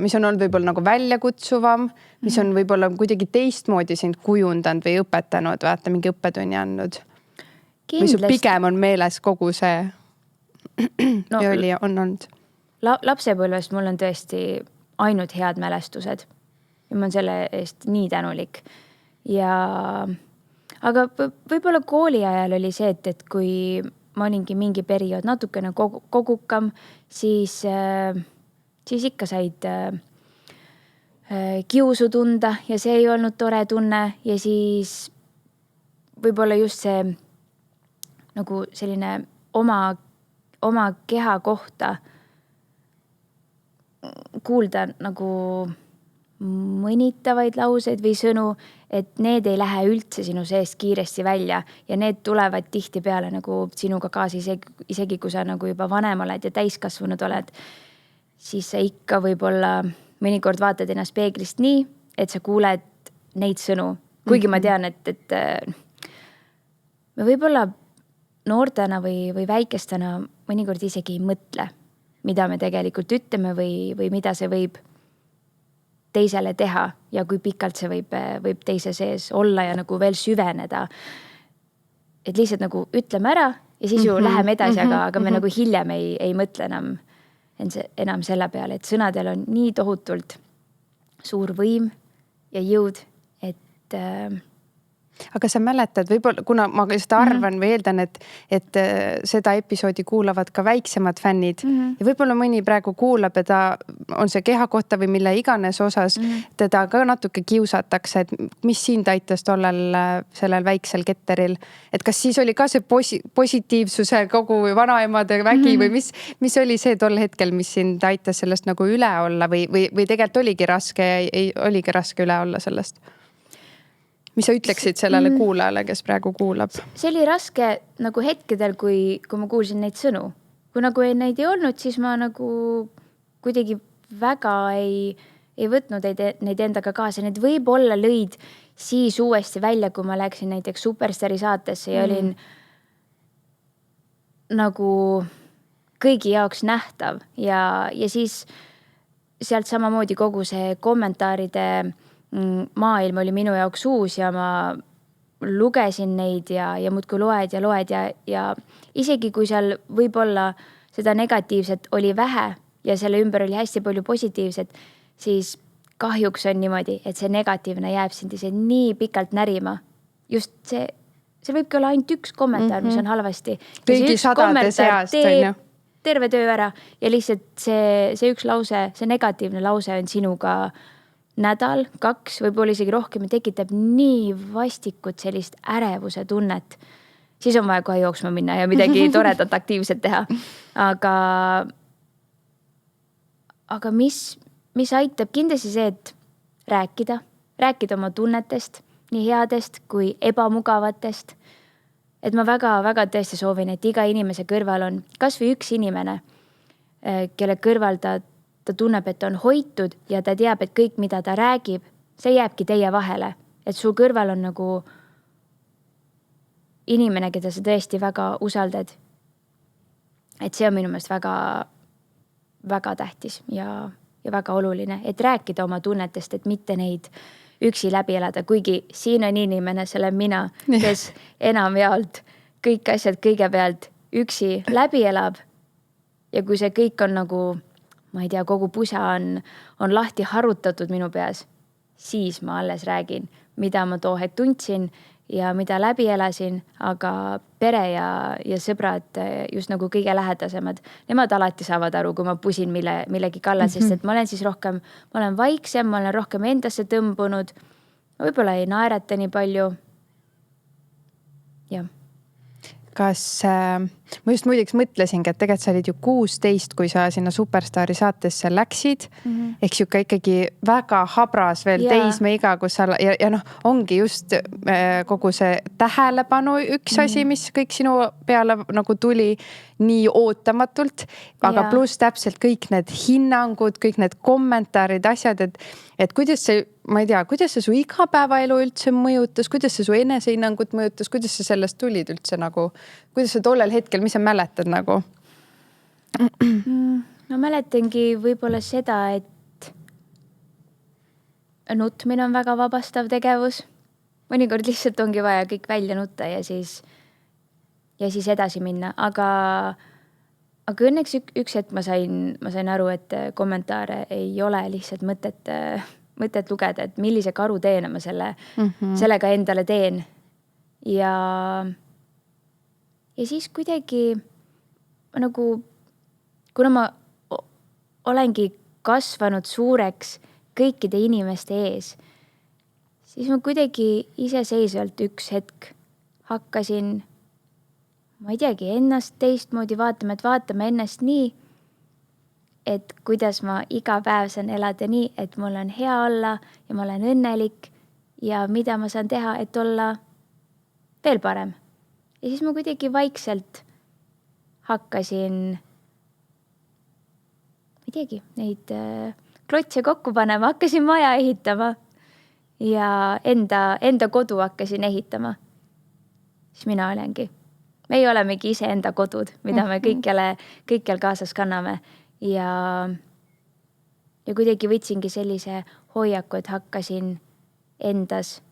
mis on olnud võib-olla nagu väljakutsuvam, mis on võib-olla kuidagi teistmoodi sind kujundanud või õpetanud, vaata mingi õppetunni andnud? Või sul pigem on meeles kogu see on olnud? Lapsepõlvest mul on tõesti ainult head mälestused. Ja ma on selle eest nii tänulik. Aga võib-olla kooli ajal oli see, et kui ma olingi mingi periood natukene kogukam, siis ikka said kiusu tunda ja see ei olnud tore tunne ja siis võib-olla just see nagu selline oma keha kohta kuulda nagu mõnitavaid lauseid või sõnu, et need ei lähe üldse sinu seest kiiresti välja ja need tulevad tihtipeale nagu sinuga kaasa, isegi kui sa nagu juba vanem oled ja täiskasvanud oled, siis sa ikka võib-olla mõnikord vaatad ennast peeglist nii, et sa kuuled neid sõnu. Kuigi ma tean, et me võib-olla noortena või väikestena mõnikord isegi ei mõtle, mida me tegelikult ütleme või mida see võib teisele teha ja kui pikalt see võib teise sees olla ja nagu veel süveneda. Et lihtsalt nagu ütleme ära ja siis ju läheme edasi, aga me nagu hiljem ei mõtle enam selle peale, et sõnadel on nii tohutult suur võim ja jõud, et Aga sa mäletad, võib-olla, kuna ma just arvan või eeldan, et seda episoodi kuulavad ka väiksemad fännid ja võib-olla mõni praegu kuulab ja ta on see keha kohta või mille iganes osas, teda ka natuke kiusatakse, et mis sind aitas sellel väiksel ketteril. Et kas siis oli ka see positiivsuse kogu vanaemade vägi või mis oli see tol hetkel, mis sind aitas sellest nagu üle olla või tegelikult oligi raske üle olla sellest? Mis sa ütleksid sellele kuulajale, kes praegu kuulab? See oli raske nagu hetkedel, kui ma kuulsin neid sõnu. Kui nagu neid ei olnud, siis ma nagu kuidagi väga ei võtnud neid endaga kaasa. Need võib-olla lõid siis uuesti välja, kui ma läksin näiteks Superstaari saatesse ja olin nagu kõigi jaoks nähtav. Ja siis sealt samamoodi kogu see kommentaaride maailm oli minu jaoks uus ja ma lugesin neid ja muudkui loed ja isegi kui seal võib-olla seda negatiivset oli vähe ja selle ümber oli hästi palju positiivset, siis kahjuks on niimoodi, et see negatiivne jääb sind ise nii pikalt närima. Just see võibki olla ainult üks kommentaar, mis on halvasti. Kõigi sadade seast on ju. Terve töö ära ja lihtsalt see üks lause, see negatiivne lause on sinuga nädal, 2, võib-olla isegi rohkem, tekitab nii vastikut sellist ärevuse tunnet. Siis on vaja kohe jooksma minna ja midagi toredat aktiivset teha. Aga mis aitab kindlasti see, et rääkida oma tunnetest, nii headest kui ebamugavatest. Et ma väga tõesti soovin, et iga inimese kõrval on kas või üks inimene, kelle kõrval ta tunneb, et on hoitud ja ta teab, et kõik, mida ta räägib, see jääbki teie vahele. Et su kõrval on nagu inimene, keda sa tõesti väga usaldad. Et see on minu meelest väga tähtis ja väga oluline, et rääkida oma tunnetest, et mitte neid üksi läbi elada, kuigi siin on inimene, selle mina, kes enamjaolt kõik asjad kõigepealt üksi läbi elab. Ja kui see kõik on nagu ma ei tea, kogu pusa on lahti harutatud minu peas, siis ma alles räägin, mida ma too hetk tundsin ja mida läbi elasin, aga pere ja sõbrad just nagu kõige lähedasemad, nemad alati saavad aru, kui ma pusin millegi kallal, sest et ma olen siis rohkem, ma olen vaiksem, ma olen rohkem endasse tõmbunud, ma võib-olla ei naerata nii palju. Jah. Kas, ma just muiduks mõtlesingi, et tegelikult sa olid ju 16, kui sa sinna Superstaari saatesse läksid. Ehk siuke ikkagi väga habras veel teismeiga, kus sa ja ongi just kogu see tähelepanu üks asi, mis kõik sinu peale nagu tuli nii ootamatult, aga pluss täpselt kõik need hinnangud, kõik need kommentaarid, asjad, et kuidas see, ma ei tea, kuidas see su igapäevaelu üldse mõjutas, kuidas see su enesehinnangut mõjutas, kuidas sa sellest tulid üldse nagu, kuidas sa tollel hetkel, mis sa mäletad nagu? No mäletangi võib-olla seda, et nutmine on väga vabastav tegevus. Mõnikord lihtsalt ongi vaja kõik välja nutta ja siis edasi minna. Aga õnneks üks hetk ma sain aru, et kommentaare ei ole lihtsalt mõtet lugeda, et millise karuteena ma sellega endale teen. Ja siis kuidagi nagu, kuna ma olengi kasvanud suureks kõikide inimeste ees, siis ma kuidagi iseseisvalt üks hetk hakkasin, ma ei teagi, ennast teistmoodi vaatama, et vaatame ennast nii, et kuidas ma iga päev saan elada nii, et mul on hea olla ja ma olen õnnelik ja mida ma saan teha, et olla veel parem. Ja siis ma kuidagi vaikselt hakkasin, ma ei teagi, neid klotse kokku panema, hakkasin maja ehitama ja enda kodu hakkasin ehitama. Siis mina olengi. Meie olemegi ise enda kodud, mida me kõikjal kaasas kanname. Ja kuidagi võtsingi sellise hoiaku, et hakkasin endas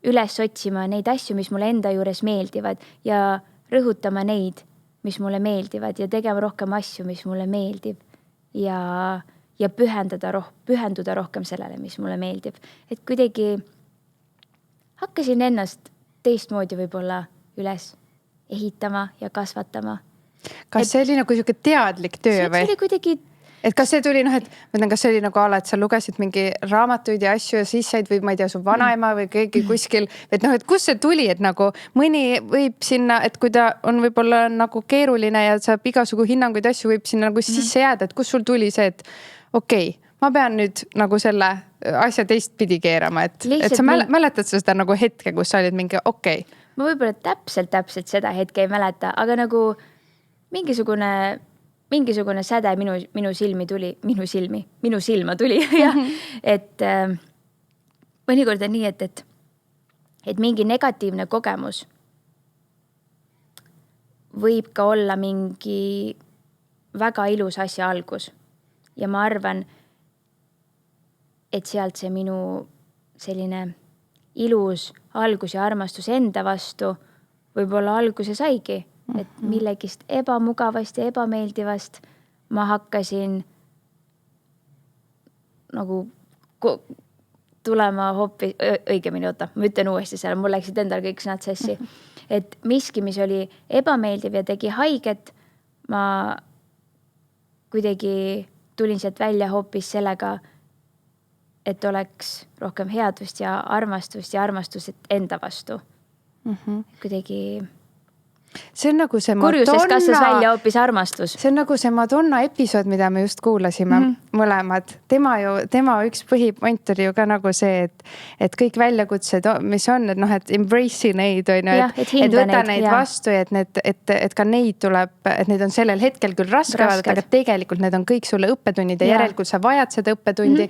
üles otsima neid asju, mis mulle enda juures meeldivad ja rõhutama neid, mis mulle meeldivad ja tegema rohkem asju, mis mulle meeldib ja pühenduda rohkem sellele, mis mulle meeldib. Et kuidagi hakkasin ennast teistmoodi võib-olla üles ehitama ja kasvatama. Kas see oli nagu siuke teadlik töö või? See oli kuidagi... Et kas see tuli, et mõtlen, kas see oli nagu ala, et sa lugesid mingi raamatuid ja asju ja siis said või ma ei tea, su vanaema või keegi kuskil, et et kus see tuli, et nagu mõni võib sinna, et kui ta on võib-olla nagu keeruline ja saab igasugu hinnanguid asju, võib sinna nagu sisse jääda, et kus sul tuli see, et okei, ma pean nüüd nagu selle asja teistpidi keerama, et sa mäletad seda nagu hetke, kus sa olid mingi okei. Ma võib-olla täpselt seda hetke ei mäleta, aga nagu mingisugune säde minu silma tuli ja et mõnikord on nii, et mingi negatiivne kogemus võib ka olla mingi väga ilus asja algus ja ma arvan, et sealt see minu selline ilus algus ja armastus enda vastu võib-olla alguse saigi. Et millegist ebamugavast ja ebameeldivast ma hakkasin nagu tulema hoopis, õigemini ma ütlen uuesti selle, mul läksid endal kõik sõnad sassi. Et miski, mis oli ebameeldiv ja tegi haiget, ma kuidagi tulin sealt välja hoopis sellega, et oleks rohkem headust ja armastust enda vastu. Kuidagi... See on nagu see kurjusest kasvas välja hoopis armastus. See on nagu see Madonna episood, mida me just kuulasime mõlemad. Tema üks põhipoint oli ju ka nagu see, et kõik väljakutsed, mis on, et embrace neid, et võta neid vastu ja et ka neid tuleb, et need on sellel hetkel küll rasked, aga tegelikult need on kõik sulle õppetunnid ja järelikult sa vajad seda õppetundi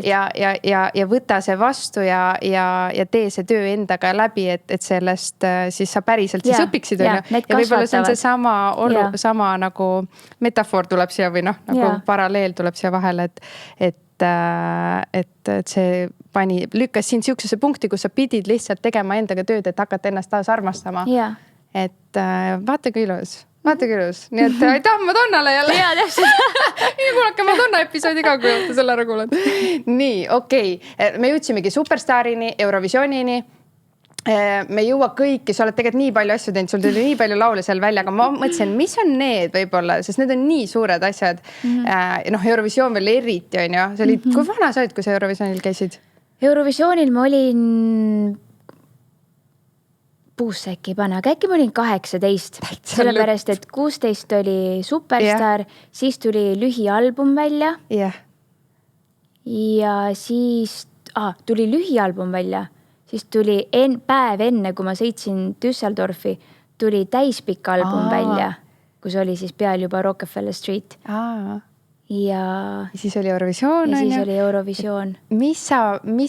ja võta see vastu ja tee see töö endaga läbi, et sellest siis sa päriselt siis õpiksid. Ja võib-olla see on see sama nagu metafoor tuleb siia või nagu paralleel tuleb siia vahele, et see lükkas sind siuksesse punkti, kus sa pidid lihtsalt tegema endaga tööd, et hakata ennast taas armastama. Et vaata kui ilus. Nii et aitäh Madonnale jälle. Jaa, täpselt. Kuulake Madonna episoodi ka, kui olete selle ära kuulanud. Nii, okei. Me jõudsimegi Superstarini, Eurovisionini. Me jõua kõiki, sa oled tegelikult nii palju asju teinud, sul tuli nii palju laule seal välja, aga ma mõtlesin, mis on need võib-olla, sest need on nii suured asjad. Eurovisioon veel eriti on ju. Kui vana sa olid, kui sa Eurovisionil käisid? Eurovisionil ma olin puusse äkki ei pane, aga äkki ma olin 18. Sellepärast, et 16 oli Superstar, siis tuli lühialbum välja. Ja siis tuli lühialbum välja. Siis tuli päev enne, kui ma sõitsin Düsseldorfi, tuli täispikk album välja, kus oli siis peal juba Rockefeller Street. Ja siis oli Eurovisioon. Mis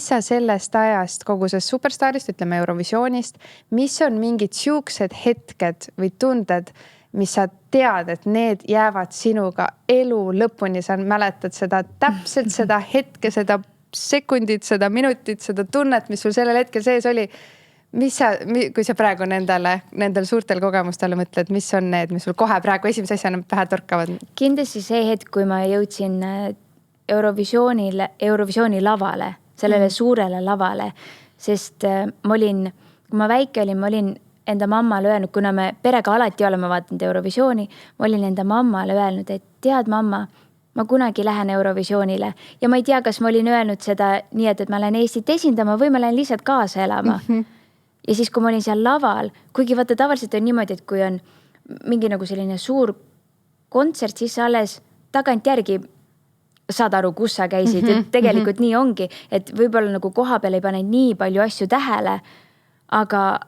sa sellest ajast, kogu sellest Superstarist, ütleme Eurovisioonist, mis on mingid siuksed hetked või tunded, mis sa tead, et need jäävad sinuga elu lõpuni, sa mäletad seda täpselt seda hetke, seda sekundid, seda minutit, seda tunnet, mis sul sellel hetkel sees oli. Kui sa praegu nendel suurtel kogemustele mõtled, mis on need, mis sul kohe praegu esimese asjana pähe torkavad? Kindlasti see hetk, kui ma jõudsin Eurovisiooni lavale, sellele suurele lavale, sest kui ma väike olin, ma olin enda mammale öelnud, kuna me perega alati oleme vaatanud Eurovisiooni, ma olin enda mammale öelnud, et tead mamma, ma kunagi lähen Eurovisioonile ja ma ei tea, kas ma olin öelnud seda nii, et ma lähen Eestit esindama või ma lähen lihtsalt kaasa elama. Ja siis, kui ma olin seal laval, kuigi vaata tavaliselt on niimoodi, et kui on mingi nagu selline suur kontsert, siis sa alles tagant järgi saad aru, kus sa käisid. Et tegelikult nii ongi, et võib-olla nagu koha peal ei pane nii palju asju tähele, aga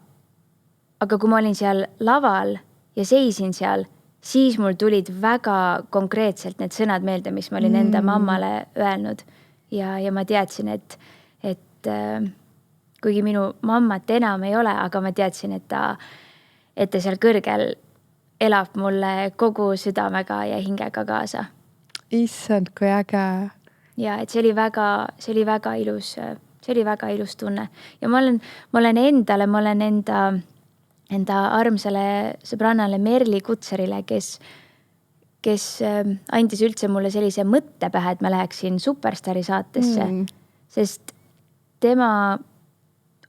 kui ma olin seal laval ja seisin seal, siis mul tulid väga konkreetselt need sõnad meelde, mis ma olin enda mammale öelnud. Ja ma teadsin, et kuigi minu mammat enam ei ole, aga ma teadsin, et ta seal kõrgel elab mulle kogu südamega ja hingega kaasa. Issand, kui äge. Ja, et see oli väga ilus tunne. Ja ma olen enda armsale sõbrannale Merli Kutserile, kes andis üldse mulle sellise mõtte pähe, et ma läheksin Superstari saatesse, sest tema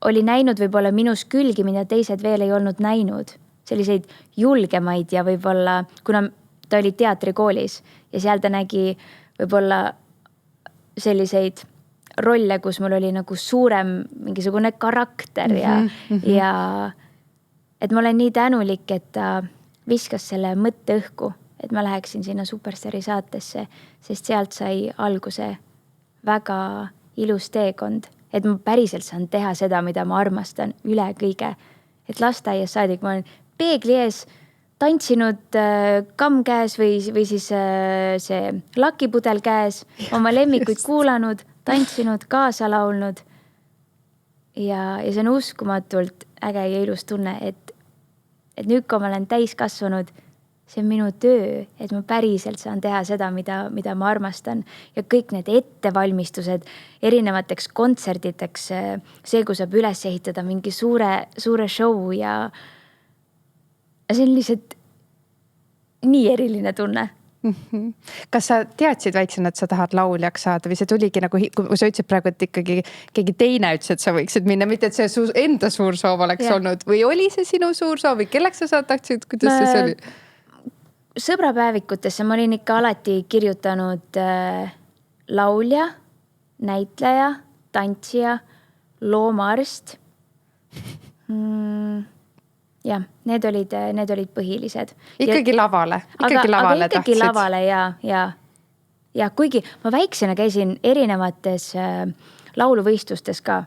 oli näinud võib-olla minus külgi, mida teised veel ei olnud näinud. Selliseid julgemaid ja võib-olla, kuna ta oli teatrikoolis ja seal ta nägi võib-olla selliseid rolle, kus mul oli nagu suurem mingisugune karakter ja et ma olen nii tänulik, et ta viskas selle mõtte õhku, et ma läheksin sinna Superstaari saatesse, sest sealt sai alguse väga ilus teekond, et ma päriselt saan teha seda, mida ma armastan üle kõige. Et lasteaias saadik ma olen peegli ees tantsinud kamm käes või siis see lakipudel käes, oma lemmikuid kuulanud, tantsinud, kaasa laulnud. Ja see on uskumatult äge ja ilus tunne, et nüüd, kui ma olen täiskasvanud, see on minu töö, et ma päriselt saan teha seda, mida ma armastan. Ja kõik need ettevalmistused erinevateks kontserditeks, see, kui saab üles ehitada mingi suure show ja see on lihtsalt nii eriline tunne. Kas sa teadsid väiksena, et sa tahad lauljaks saada või see tuligi nagu, kui sa ütlesid praegu, et ikkagi keegi teine ütles, et sa võiksid minna, mitte et see enda suur soov oleks olnud või oli see sinu suur soov või kelleks sa tahtsid, kuidas see oli? Sõbrapäevikutesse ma olin ikka alati kirjutanud laulja, näitleja, tantsija, loomaarst. Ja, need olid põhilised. Ikkagi lavale? Aga ikkagi lavale ja kuigi ma väiksena käisin erinevates lauluvõistlustes ka,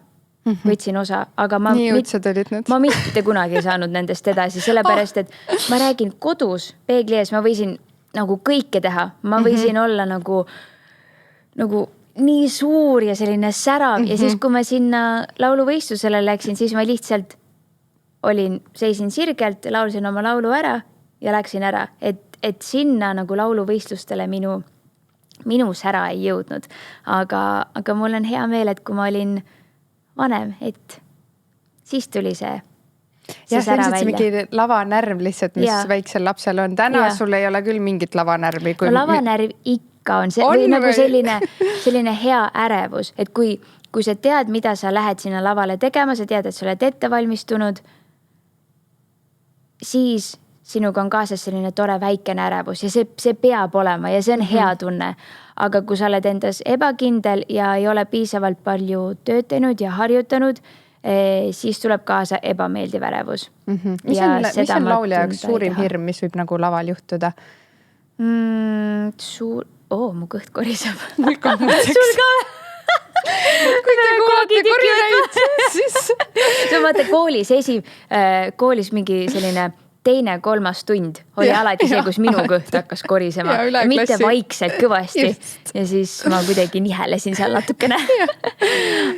võtsin osa, aga ma mitte kunagi ei saanud nendest edasi, sellepärast, et ma räägin kodus peegli ees, ma võisin nagu kõike teha, ma võisin olla nagu nii suur ja selline särav ja siis, kui ma sinna lauluvõistlusele läksin, siis ma lihtsalt seisin sirgelt, laulsin oma laulu ära ja läksin ära, et sinna nagu lauluvõistlustele minu sära ei jõudnud. Aga mul on hea meel, et kui ma olin vanem, et siis tuli see sära välja. Mingi lavanärv lihtsalt, mis väiksel lapsel on. Täna sul ei ole küll mingit lavanärvi. Lavanärv ikka on või nagu selline hea ärevus, et kui sa tead, mida sa lähed sinna lavale tegema, sa tead, et sa oled ette valmistunud, siis sinuga on kaasas selline tore väikene ärevus ja see peab olema ja see on hea tunne. Aga kui sa oled endas ebakindel ja ei ole piisavalt palju tööd teinud ja harjutanud, siis tuleb kaasa ebameeldiv ärevus. Mis on laulja jaoks suurim hirm, mis võib nagu laval juhtuda? Mu kõht koriseb. Mul ka mõtteks. Sul ka? Kui te kuulate korireid, siis... See on vaata koolis mingi selline teine, kolmas tund oli alati see, kus minu kõht hakkas korisema. Mitte vaikselt kõvasti. Ja siis ma kuidagi nihelesin seal natukene.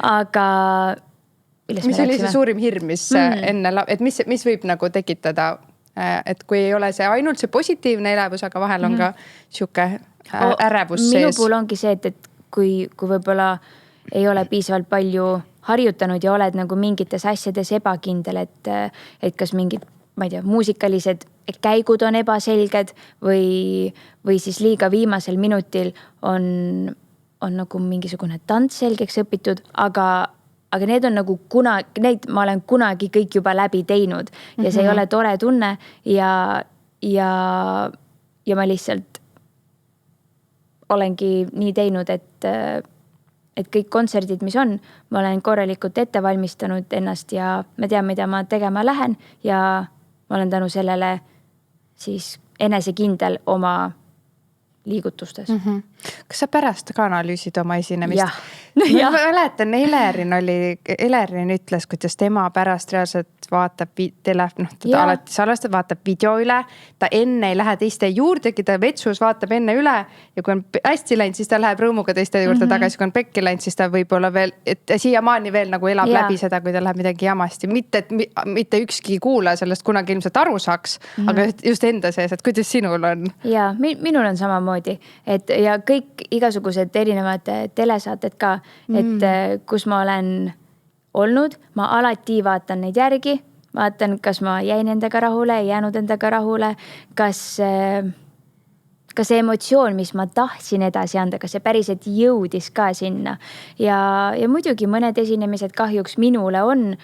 Aga... Mis oli see suurim hirm, et mis võib nagu tekitada, et kui ei ole see ainult see positiivne elevus, aga vahel on ka siuke ärevus sees? Minu puhul ongi see, et kui võib-olla ei ole piisavalt palju harjutanud ja oled nagu mingites asjades ebakindel, et kas mingid, ma ei tea, muusikalised käigud on ebaselged või siis liiga viimasel minutil on nagu mingisugune tants selgeks õpitud, aga need on nagu neid ma olen kunagi kõik juba läbi teinud ja see ei ole tore tunne ja ma lihtsalt olengi nii teinud, et kõik kontserdid, mis on, ma olen korralikult ette valmistanud ennast ja ma tean, mida ma tegema lähen ja ma olen tänu sellele siis enesekindel oma liigutustes. Kas sa pärast ka analüüsid oma esinemist? Ma mäletan, Elerin ütles, kuidas tema pärast reaalselt vaatab alati salvestab, vaatab video üle, ta enne ei lähe teiste juurdegi, ta vetsus vaatab enne üle ja kui on hästi läinud, siis ta läheb rõõmuga teiste juurde tagasi, kui on pekki läinud, siis ta võib-olla veel, et siiamaani veel nagu elab läbi seda, kui ta läheb midagi jamasti. Mitte ükski kuulaja sellest kunagi ilmselt aru saaks, aga just enda sees, et kuidas sinul on? Ja, minul on samamoodi, et ja kõik igasugused erinevad telesaated ka, et kus ma olen olnud, ma alati vaatan neid järgi, vaatan, kas ma jäin endaga rahule, ei jäänud endaga rahule, kas ka see emotsioon, mis ma tahtsin edasi anda, kas see päriselt jõudis ka sinna. Ja muidugi mõned esinemised kahjuks minule on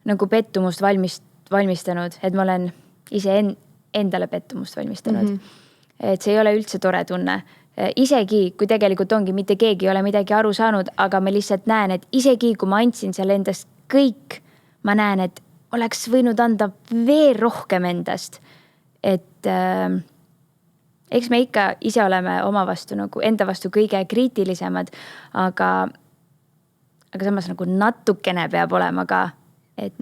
nagu pettumust valmistanud, et ma olen ise endale pettumust valmistanud. Et see ei ole üldse tore tunne. Isegi kui tegelikult ongi, mitte keegi ei ole midagi aru saanud, aga ma lihtsalt näen, et isegi kui ma andsin selle endast kõik, ma näen, et oleks võinud anda veel rohkem endast. Et eks me ikka ise oleme oma vastu nagu enda vastu kõige kriitilisemad, aga samas nagu natukene peab olema ka, et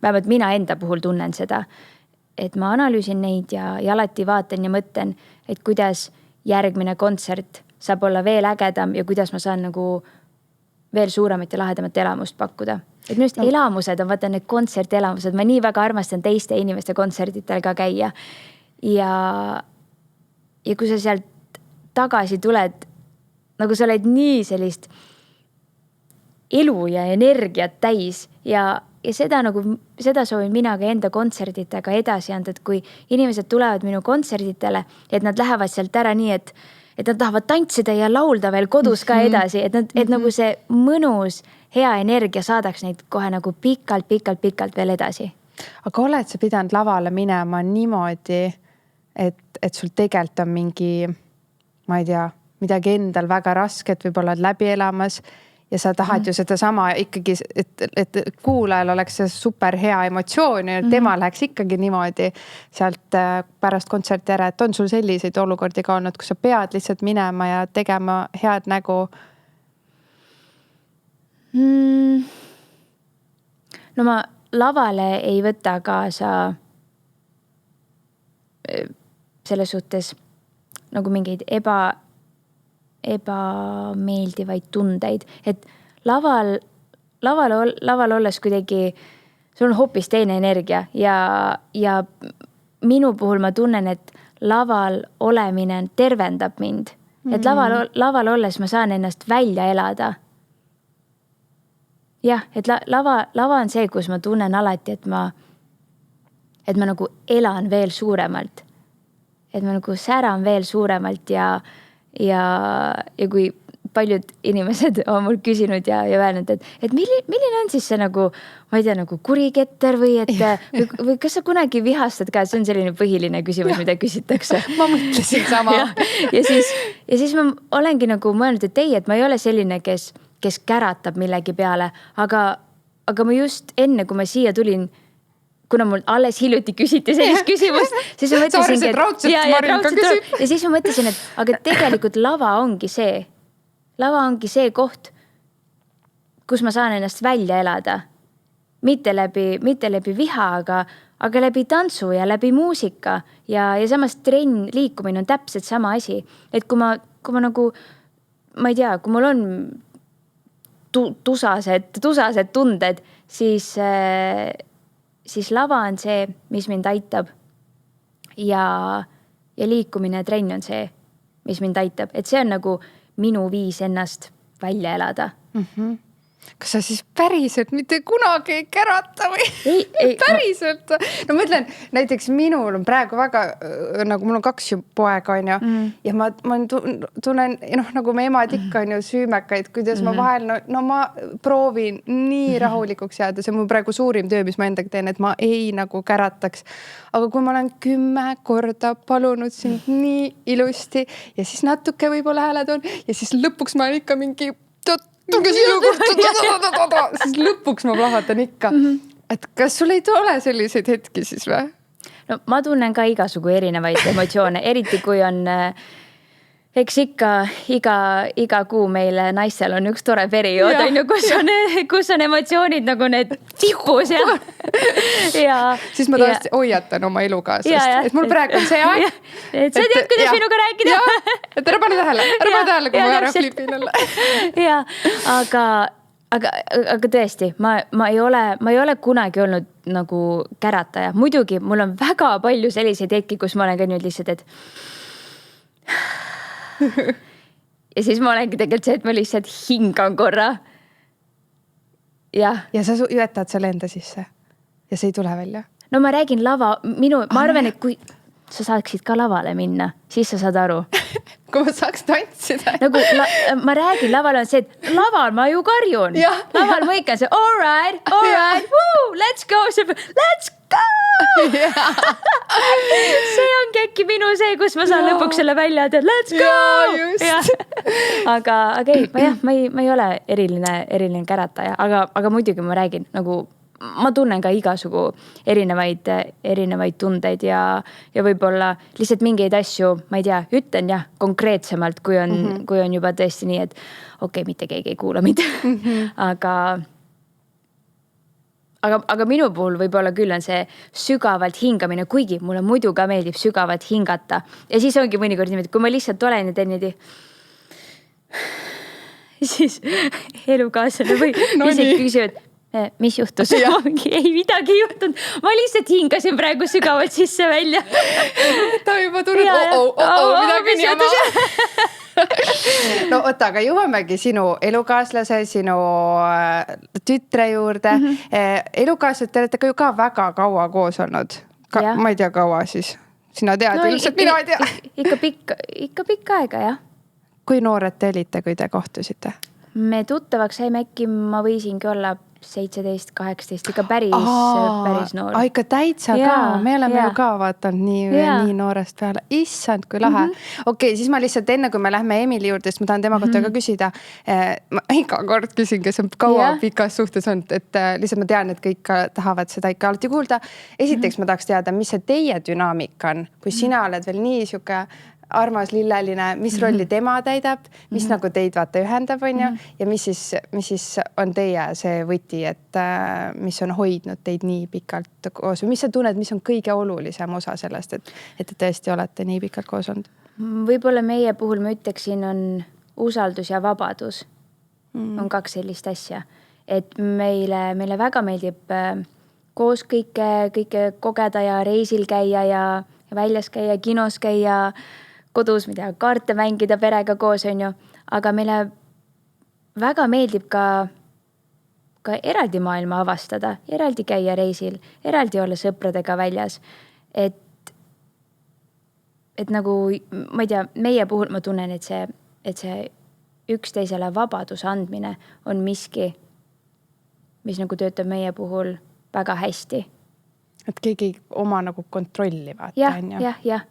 vähemalt mina enda puhul tunnen seda, et ma analüüsin neid ja alati vaatan ja mõtlen, et kuidas järgmine kontsert saab olla veel ägedam ja kuidas ma saan nagu veel suuremat ja lahedamat elamust pakkuda. Et minu elamused on, vaata need kontsertelamused, ma nii väga armastan teiste inimeste kontserditel ka käia. Ja kui sa sealt tagasi tuled, nagu sa oled nii sellist elu ja energiat täis ja seda soovin mina ka enda kontserditega edasi anda, et kui inimesed tulevad minu kontserditele, et nad lähevad sealt ära nii, et nad tahavad tantsida ja laulda veel kodus ka edasi, et nagu see mõnus, hea energia saadaks neid kohe nagu pikalt veel edasi. Aga oled sa pidanud lavale minema niimoodi, et sul tegelikult on mingi, ma ei tea, midagi endal väga rasket, võib-olla läbi elamas ja sa tahad ju seda sama ikkagi, et kuulajal oleks see super hea emotsioon ja tema läheks ikkagi niimoodi sealt pärast kontserti ära, et on sul selliseid olukordi ka olnud, kus sa pead lihtsalt minema ja tegema head nägu? No ma lavale ei võta kaasa selles suhtes nagu mingeid ebameeldivaid tundeid, et laval olles kuidagi, sul on hoopis teine energia ja minu puhul ma tunnen, et laval olemine tervendab mind. Et laval olles ma saan ennast välja elada. Jah, et lava on see, kus ma tunnen alati, et ma nagu elan veel suuremalt. Et ma nagu säran veel suuremalt ja kui paljud inimesed on mul küsinud ja öelnud, et milline on siis see nagu, ma ei tea, nagu kuriketter või kas sa kunagi vihastad ka, see on selline põhiline küsimus, mida küsitakse. Ma mõtlesin sama. Ja siis ma olengi nagu mõelnud, et ei, et ma ei ole selline, kes käratab millegi peale, aga ma just enne, kui ma siia tulin, kuna mul alles hiljuti küsiti sellist küsimust, siis ma mõtlesin, ja siis ma mõtlesin, et aga tegelikult lava ongi see koht, kus ma saan ennast välja elada. Mitte läbi viha, aga läbi tantsu ja läbi muusika ja samas liikumine on täpselt sama asi. Et kui ma nagu, ma ei tea, kui mul on tusased tunded, siis lava on see, mis mind aitab ja liikumine ja trenn on see, mis mind aitab. Et see on nagu minu viis ennast välja elada. Kas sa siis päriselt mitte kunagi ei kärata või? Ei, päriselt? No ma ütlen, näiteks minul on praegu väga, nagu mul on 2 poega on ju, ja ma tunnen, nagu me emad ikka on ju süümekaid, kuidas ma vahel, no ma proovin nii rahulikuks jääda, see on mu praegu suurim töö, mis ma endaga teen, et ma ei nagu kärataks. Aga kui ma olen 10 korda palunud sind nii ilusti ja siis natuke võib-olla hääled on ja siis lõpuks ma olen ikka mingi siis lõpuks ma plahvatan ikka. Et kas sul ei ole selliseid hetki siis või? No ma tunnen ka igasugu erinevaid emotsioone, eriti kui on, eks ikka iga kuu meil naistel on üks tore periood, kus on emotsioonid nagu need tipus ja siis ma tõesti hoiatan oma elukaaslast, et mul praegu on see aeg. Et sa tead, kuidas minuga rääkida. Et ära pane tähele, kui ma ära flipin olla. Ja, aga tõesti, ma ei ole kunagi olnud nagu kärataja. Muidugi, mul on väga palju selliseid hetki, kus ma olen käinud lihtsalt, et ja siis ma olengi tegelikult see, et ma lihtsalt hingan korra. Ja sa jätad selle enda sisse ja see ei tule välja? No ma räägin ma arvan, et kui sa saaksid ka lavale minna, siis sa saad aru. Kui ma saaks tantsida. Nagu ma räägin, laval on see, et laval ma ju karjun. Laval ma ikka see all right, woo, let's go, let's go. See ongi äkki minu see, kus ma saan lõpuks selle välja, et let's go. Aga ei, ma ei ole eriline kärataja, aga muidugi ma räägin nagu ma tunnen ka igasugu erinevaid tundeid ja võib-olla lihtsalt mingeid asju, ma ei tea, ütlen jah konkreetsemalt, kui on juba tõesti nii, et okei, mitte keegi ei kuula mind. Aga minu puhul võib-olla küll on see sügavalt hingamine, kuigi mulle muidu ka meeldib sügavalt hingata. Ja siis ongi mõnikord niimoodi, kui ma lihtsalt olen ja teen niimoodi, siis elukaaslane või isegi küsivad, mis juhtus? Ei midagi ei juhtunud. Ma lihtsalt hingasin praegu sügavalt sisse välja. Ta juba tunneb, midagi nii oma. No oota, aga jõuamegi sinu elukaaslase, sinu tütre juurde. Elukaaslased, te olete ka väga kaua koos olnud. Ma ei tea kaua siis. Sina tead ilmselt, mina ei tea. Ikka pikka aega, jah. Kui noored te olite, kui te kohtusite? Me tuttavaks saime äkki, ma võisingi olla 17, 18, ikka päris noor. Ikka täitsa ka, me oleme ju ka vaatanud nii noorest peale. Issand, kui lahe. Okei, siis ma lihtsalt enne, kui me lähme Emili juurde, sest ma tahan tema kohta ka küsida. Ma iga kord küsin, kes on kaua pikas suhtes olnud, et lihtsalt ma tean, et kõik tahavad seda ikka alati kuulda. Esiteks ma tahaks teada, mis see teie dünaamika on, kui sina oled veel nii siuke armas lilleline, mis rolli tema täidab, mis nagu teid vaata ühendab, on ju, ja mis siis on teie see võti, et mis on hoidnud teid nii pikalt koos või mis sa tunned, mis on kõige olulisem osa sellest, et te tõesti olete nii pikalt koos olnud? Võib-olla meie puhul ma ütleksin on usaldus ja vabadus. On kaks sellist asja, et meile väga meeldib koos kõike kogeda ja reisil käia ja väljas käia, kinos käia, kodus, mida kaarte mängida perega koos, on ju. Aga meile väga meeldib ka eraldi maailma avastada, eraldi käia reisil, eraldi olla sõpradega väljas. Et nagu, ma ei tea, meie puhul ma tunnen, et see üksteisele vabaduse andmine on miski, mis nagu töötab meie puhul väga hästi. Et keegi oma nagu kontrolli vaata. Jah.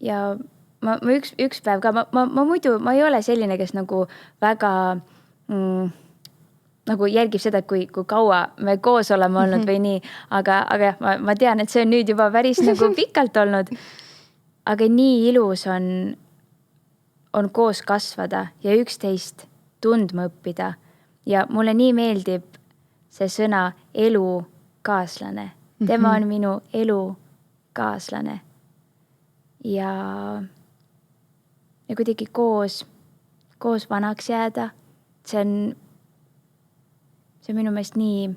Ja ma üks päev ka, ma muidu, ma ei ole selline, kes nagu väga nagu jälgib seda, kui kaua me koos oleme olnud või nii, aga jah, ma tean, et see on nüüd juba päris nagu pikalt olnud, aga nii ilus on koos kasvada ja üksteist tundma õppida ja mulle nii meeldib see sõna elukaaslane. Tema on minu elukaaslane. Ja kuidagi koos vanaks jääda. See on minu meelest nii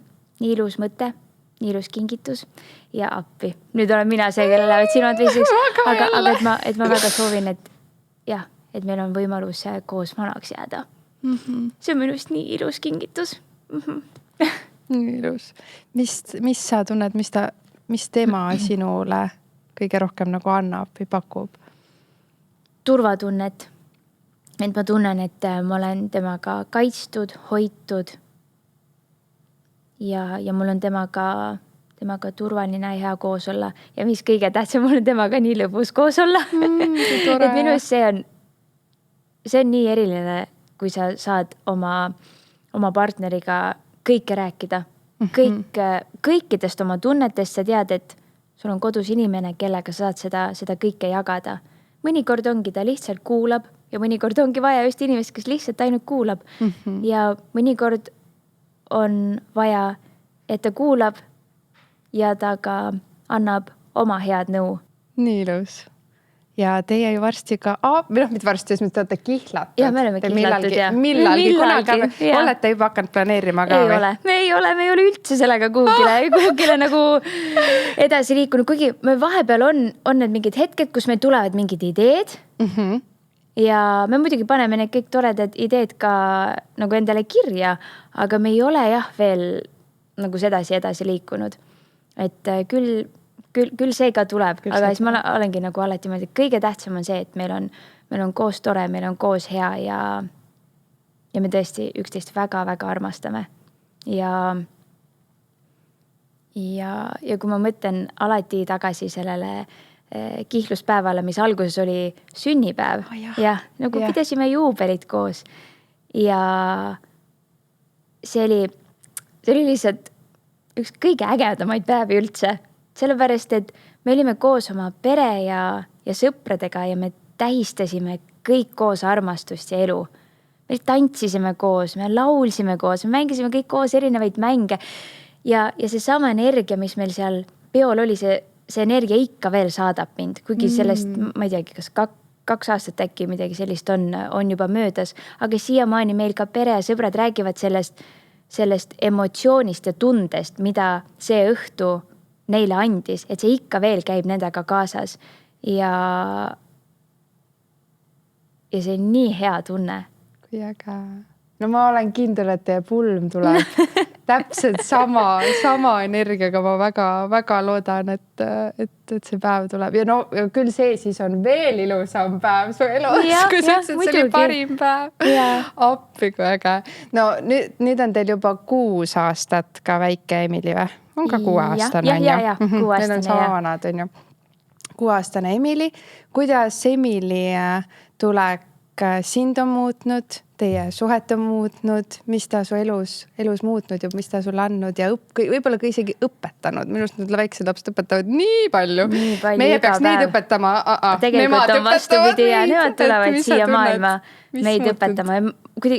ilus mõte, nii ilus kingitus ja appi. Nüüd olen mina see, kellele lähevad silmad viisiks, aga et ma väga soovin, et meil on võimalus koos vanaks jääda. See on minu meelest nii ilus kingitus. Ilus. Mis sa tunned, mis tema sinule kõige rohkem nagu annab või pakub? Turvatunnet. Et ma tunnen, et ma olen temaga kaitstud, hoitud ja mul on temaga turvaline ja hea koos olla. Ja mis kõige tähtsam, mul on temaga nii lõbus koos olla. Et minu see on nii eriline, kui sa saad oma partneriga kõike rääkida. Kõikidest oma tunnetest sa tead, et sul on kodus inimene, kellega saad seda kõike jagada. Mõnikord ongi ta lihtsalt kuulab ja mõnikord ongi vaja just inimest, kes lihtsalt ainult kuulab. Ja mõnikord on vaja, et ta kuulab ja ta ka annab oma head nõu. Nii ilus. Ja teie ju varsti ka, mitte varsti, sest te olete kihlatud. Ja me oleme kihlatud, jah. Millalgi, kunagi olete juba hakanud planeerima ka? Me ei ole üldse sellega kuhugile nagu edasi liikunud, kuigi me vahepeal on need mingid hetked, kus meil tulevad mingid ideed ja me muidugi paneme need kõik toredad ideed ka nagu endale kirja, aga me ei ole jah veel nagu sedasi liikunud. et küll see ka tuleb, aga siis ma olengi nagu alati mõelnud, et kõige tähtsam on see, et meil on koos tore, meil on koos hea ja me tõesti üksteist väga-väga armastame. Ja kui ma mõtlen alati tagasi sellele kihluspäevale, mis alguses oli sünnipäev ja nagu pidasime juubelit koos ja see oli lihtsalt üks kõige ägedamaid päevi üldse, sellepärast, et me olime koos oma pere ja sõpradega ja me tähistasime kõik koos armastust ja elu. Me tantsisime koos, me laulsime koos, me mängisime kõik koos erinevaid mänge ja see sama energia, mis meil seal peol oli, see energia ikka veel saadab mind, kuigi sellest, ma ei teagi, kas 2 aastat äkki midagi sellist on juba möödas, aga siiamaani meil ka pere ja sõbrad räägivad sellest emotsioonist ja tundest, mida see õhtu neile andis, et see ikka veel käib nendega kaasas ja see on nii hea tunne. Kui äge. No ma olen kindel, et teie pulm tuleb täpselt sama energiaga. Ma väga loodan, et see päev tuleb. Ja no küll see siis on veel ilusam päev su elus, kui sa ütlesid, see oli parim päev. Appi, kui äge. No nüüd on teil juba 6 aastat ka väike Emily või? On ka 6-aastane, on ju? Ja, 6-aastane. Need on sama vanad, on ju. 6-aastane Emily. Kuidas Emily tulek sind on muutnud, teie suhet on muutnud, mis ta su elus muutnud ja mis ta sulle andnud ja võib-olla ka isegi õpetanud. Minust need väiksed lapsed õpetavad nii palju. Meie peaks neid õpetama. Tegelikult on vastupidi ja nemad tulevad siia maailma meid õpetama.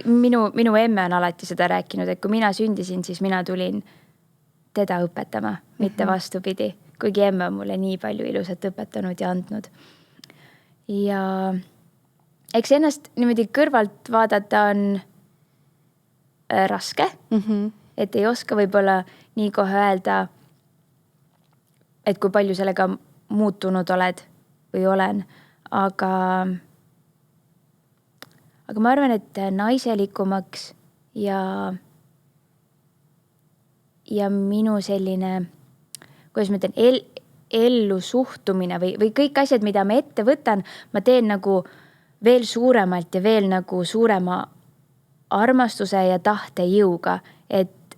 Minu emme on alati seda rääkinud, et kui mina sündisin, siis mina tulin teda õpetama, mitte vastupidi. Kuigi emme on mulle nii palju ilusat õpetanud ja andnud. Ja eks ennast niimoodi kõrvalt vaadata on raske, et ei oska võib-olla nii kohe öelda, et kui palju sellega muutunud oled või olen, aga ma arvan, et naiselikumaks ja minu selline, kuidas ma ütlen, ellu suhtumine või kõik asjad, mida ma ette võtan, ma teen nagu veel suuremalt ja veel nagu suurema armastuse ja tahte jõuga, et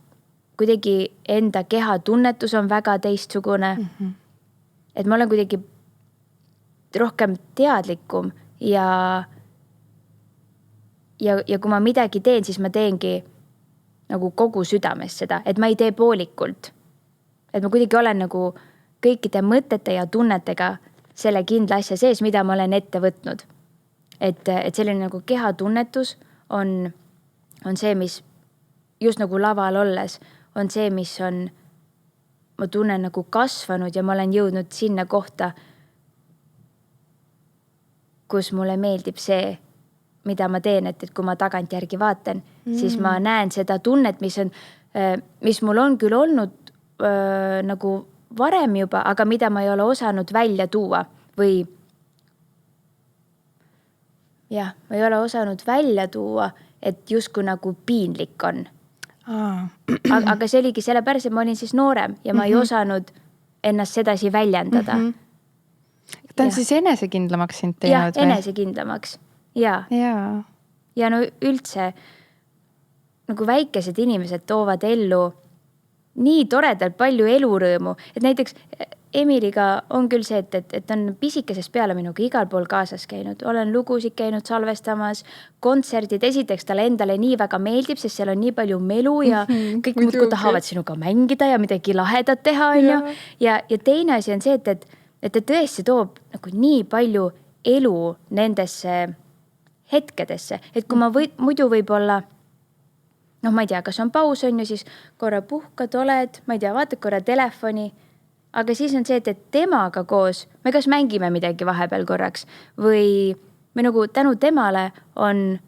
kuidagi enda keha tunnetus on väga teistsugune. Et ma olen kuidagi rohkem teadlikum ja kui ma midagi teen, siis ma teengi nagu kogu südames seda, et ma ei tee poolikult. Et ma kuidagi olen nagu kõikide mõtete ja tunnetega selle kindla asja sees, mida ma olen ette võtnud. Et selline nagu kehatunnetus on see, mis just nagu laval olles on see, mis on, ma tunnen nagu kasvanud ja ma olen jõudnud sinna kohta, kus mulle meeldib see, mida ma teen, et kui ma tagantjärgi vaatan, siis ma näen seda tunnet, mis mul on küll olnud nagu varem juba, aga mida ma ei ole osanud välja tuua või ma ei ole osanud välja tuua, et justkui nagu piinlik on. Aga see oligi sellepärast, et ma olin siis noorem ja ma ei osanud ennast sedasi väljendada. Ta on siis enesekindlamaks sind teinud? Ja, enesekindlamaks. Ja no üldse nagu väikesed inimesed toovad ellu nii toredalt palju elurõõmu, et näiteks Emiliga on küll see, et on pisikesest peale minuga igal pool kaasas käinud. Olen lugusid käinud salvestamas, kontserdid. Esiteks talle endale nii väga meeldib, sest seal on nii palju melu ja kõik muudku tahavad sinuga mängida ja midagi lahedat teha. Ja teine asi on see, et tõesti toob nagu nii palju elu nendesse hetkedesse. Et kui ma muidu võib-olla, ma ei tea, kas on paus on ju, siis korra puhkad oled, ma ei tea, vaatad korra telefoni. Aga siis on see, et temaga koos me kas mängime midagi vahepeal korraks või me nagu tänu temale on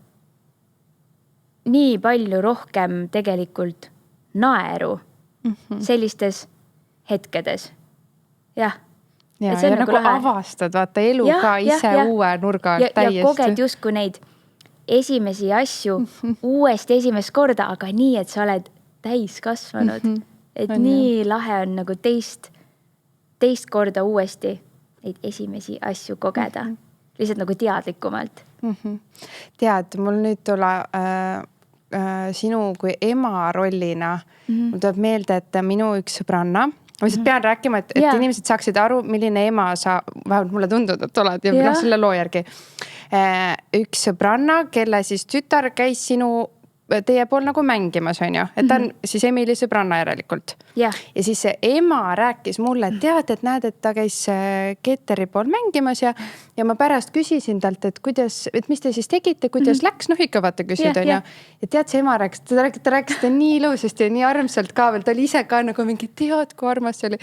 nii palju rohkem tegelikult naeru sellistes hetkedes. Jah. Ja nagu avastad, vaata elu ka ise uue nurga täiesti. Ja koged justkui neid esimesi asju uuesti esimest korda, aga nii, et sa oled täis kasvanud. et nii lahe on nagu teist korda uuesti neid esimesi asju kogeda. Lihtsalt nagu teadlikumalt. Tead, mul nüüd tule sinu kui ema rollina, mul tuleb meelde, et minu üks sõbranna, ma lihtsalt pean rääkima, et inimesed saaksid aru, milline ema sa, vähemalt mulle tundud, et oled ja selle loo järgi. Üks sõbranna, kelle siis tütar käis teie pool nagu mängimas, on ju, et ta on siis Emili sõbranna järelikult. Ja siis see ema rääkis mulle, et tead, et näed, et ta käis Ketteri pool mängimas ja ma pärast küsisin talt, et mis te siis tegite, kuidas läks, ikka vaata küsid, on ju. Ja tead, see ema rääkis, ta rääkis ta nii ilusasti ja nii armsalt ka veel, ta oli ise ka nagu mingi tead, kui armas see oli.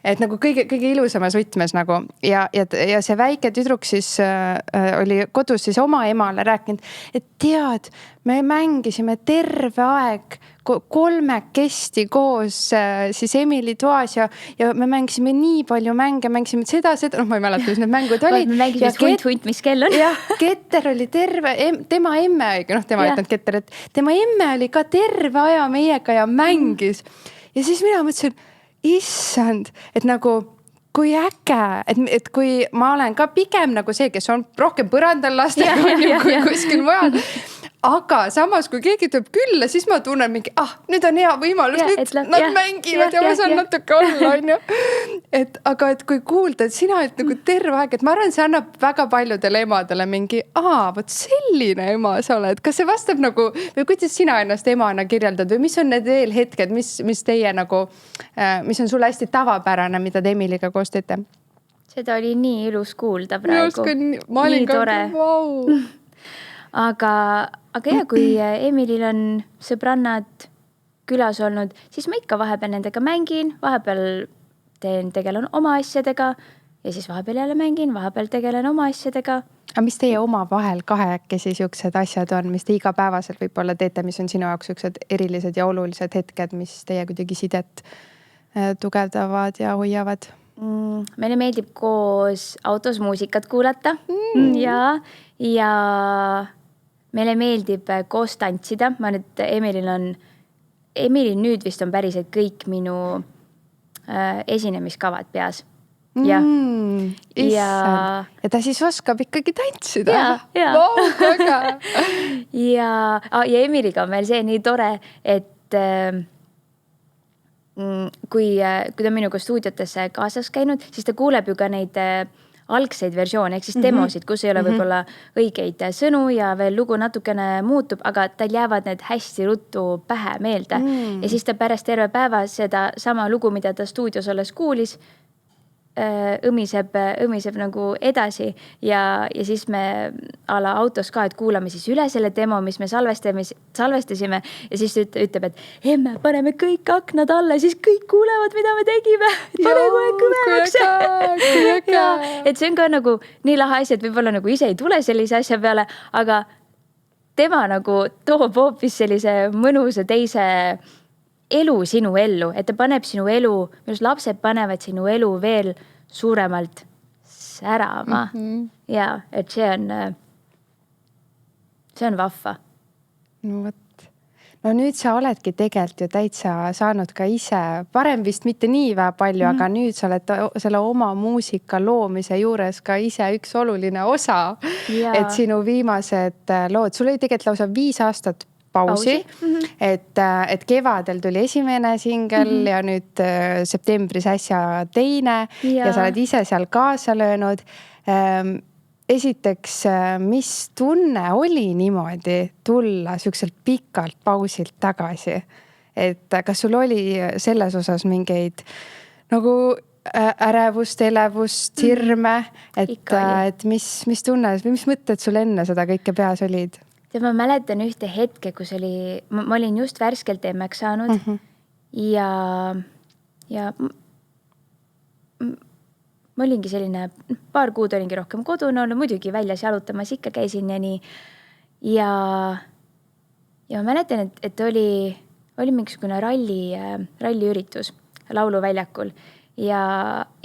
Et nagu kõige ilusamas võtmes nagu ja see väike tüdruk siis oli kodus siis oma emale rääkinud, et tead, me mängisime terve aeg kolmekesti koos siis Emili toas ja me mängisime nii palju mänge, mängisime seda, ma ei mäleta, mis need mängud olid. Me mängisime hunt, mis kell on. Jah, Ketter oli terve, tema emme, tema ütlenud Ketter, et tema emme oli ka terve aja meiega ja mängis. Ja siis mina mõtlesin, issand, et nagu kui äge, et kui ma olen ka pigem nagu see, kes on rohkem põrandal lastega kui kuskil mujal. Aga samas, kui keegi tuleb külla, siis ma tunnen mingi, nüüd on hea võimalus, nüüd nad mängivad ja ma saan natuke olla, on ju. Aga kui kuulda, et sina oled nagu terve aeg, et ma arvan, see annab väga paljudele emadele mingi, võt selline ema sa oled. Kas see vastab nagu, või kuidas sina ennast emana kirjeldad või mis on need veel hetked, mis teie nagu, mis on sulle hästi tavapärane, mida te Emiliga koos teete? Seda oli nii ilus kuulda praegu. Ma olin ka, vau. Aga kui Emilil on sõbrannad külas olnud, siis ma ikka vahepeal nendega mängin, vahepeal tegelen oma asjadega ja siis vahepeal jälle mängin, vahepeal tegelen oma asjadega. Aga mis teie oma vahel kahekesi siuksed asjad on, mis te igapäevaselt võib-olla teete, mis on sinu jaoks siuksed erilised ja olulised hetked, mis teie kuidagi sidet tugevdavad ja hoiavad? Meile meeldib koos autos muusikat kuulata ja meile meeldib koos tantsida. Emilil nüüd vist on päriselt kõik minu esinemiskavad peas. Ja ta siis oskab ikkagi tantsida. Ja. Wow, väga. ja Emiliga on veel see nii tore, et kui ta minuga stuudiotesse kaasas käinud, siis ta kuuleb ju ka neid algseid versioone, ehk siis demosid, kus ei ole võib-olla õigeid sõnu ja veel lugu natukene muutub, aga tal jäävad need hästi ruttu pähe meelde. Ja siis ta pärast terve päeva seda sama lugu, mida ta stuudios olles kuulis, õmiseb nagu edasi ja siis me autos ka, et kuulame siis üle selle demo, mis me salvestasime ja siis ütleb, et emme, paneme kõik aknad alla, siis kõik kuulevad, mida me tegime. Pane kohe kõvemaks. Et see on ka nagu nii lahe asi, et võib-olla nagu ise ei tule sellise asja peale, aga tema nagu toob hoopis sellise mõnusa teise elu sinu ellu, et ta paneb sinu elu, minus lapsed panevad sinu elu veel suuremalt särama. Ja, et see on vahva. No võt. No nüüd sa oledki tegelikult ju täitsa saanud ka ise, varem vist mitte nii väga palju, aga nüüd sa oled selle oma muusika loomise juures ka ise üks oluline osa. Et sinu viimased lood, sul oli tegelikult lausa 5 aastat pausi. Et kevadel tuli esimene singel ja nüüd septembris äsja teine ja sa oled ise seal kaasa löönud. Esiteks, mis tunne oli niimoodi tulla siukselt pikalt pausilt tagasi? Et kas sul oli selles osas mingeid nagu ärevust, elevust, hirme, et mis tunne, mis mõtted sul enne seda kõike peas olid? Ma mäletan ühte hetke, kus ma olin just värskelt emmeks saanud ja ma olingi selline, paar kuud olingi rohkem kodune olnud, muidugi väljas jalutamas ikka käisin ja nii. Ja ma mäletan, et oli mingisugune ralliüritus lauluväljakul ja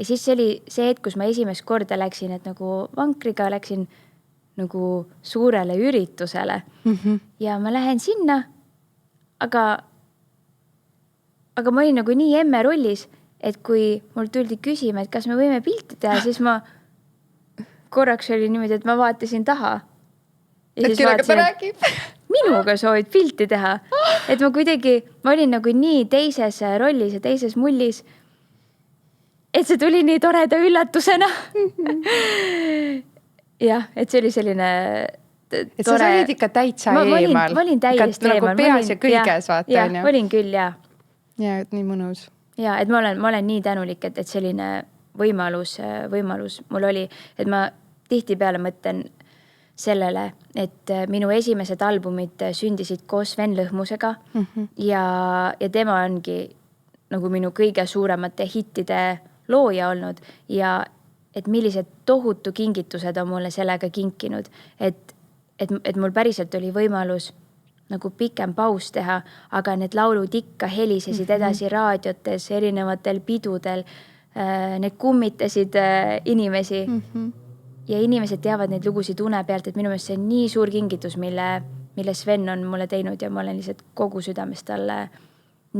siis see oli see hetk, kus ma esimest korda läksin, et nagu vankriga läksin nagu suurele üritusele ja ma lähen sinna, aga aga ma olin nagu nii emme rollis, et kui mul tuldi küsima, et kas me võime pilti teha, siis ma korraks oli niimoodi, et ma vaatasin taha. Et kellega ta räägib? Minuga soovid pilti teha. Et ma olin nagu nii teises rollis ja teises mullis, et see tuli nii toreda üllatusena. Jah, et see oli selline tore. Et sa olid ikka täitsa eemal. Ma olin täiesti eemal. Nagu peas ja kõiges, vaata. Ja, olin küll, ja. Ja, et nii mõnus. Ja, et ma olen nii tänulik, et selline võimalus mul oli, et ma tihtipeale mõtlen sellele, et minu esimesed albumid sündisid koos Sven Lõhmusega ja tema ongi nagu minu kõige suuremate hittide looja olnud ja et millised tohutu kingitused on mulle sellega kinkinud, et mul päriselt oli võimalus nagu pikem paus teha, aga need laulud ikka helisesid edasi raadiotes, erinevatel pidudel, need kummitasid inimesi ja inimesed teavad neid lugusid une pealt, et minu meelest see on nii suur kingitus, mille Sven on mulle teinud ja ma olen lihtsalt kogu südamest talle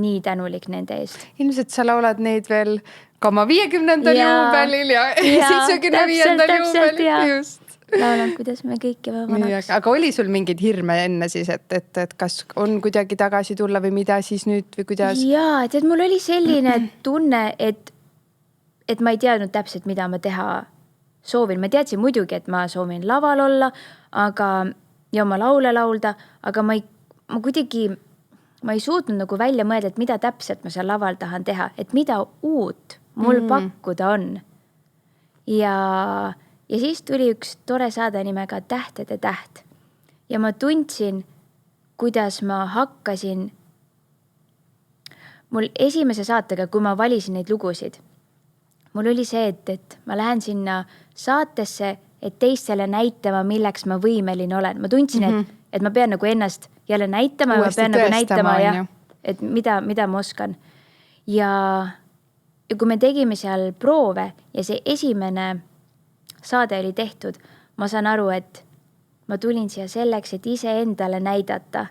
nii tänulik nende eest. Ilmselt sa laulad neid veel ka oma 50. juubelil ja 75. juubelil just. Laulan, kuidas me kõiki vanaks. Aga oli sul mingid hirme enne siis, et kas on kuidagi tagasi tulla või mida siis nüüd või kuidas? Jaa, et mul oli selline tunne, et ma ei teadnud täpselt, mida ma teha soovin. Ma teadsin muidugi, et ma soovin laval olla ja oma laule laulda, aga ma ei suutnud nagu välja mõelda, et mida täpselt ma seal laval tahan teha, et mida uut mul pakkuda on. Ja siis tuli üks tore saade nimega Tähtede täht. Ja ma tundsin, kuidas ma hakkasin mul esimese saatega, kui ma valisin neid lugusid, mul oli see, et ma lähen sinna saatesse, et teistele näitama, milleks ma võimeline olen. Ma tundsin, et ma pean nagu ennast jälle näitama ja ma pean nagu näitama, et mida ma oskan. Ja kui me tegime seal proove ja see esimene saade oli tehtud, ma saan aru, et ma tulin siia selleks, et ise endale näidata,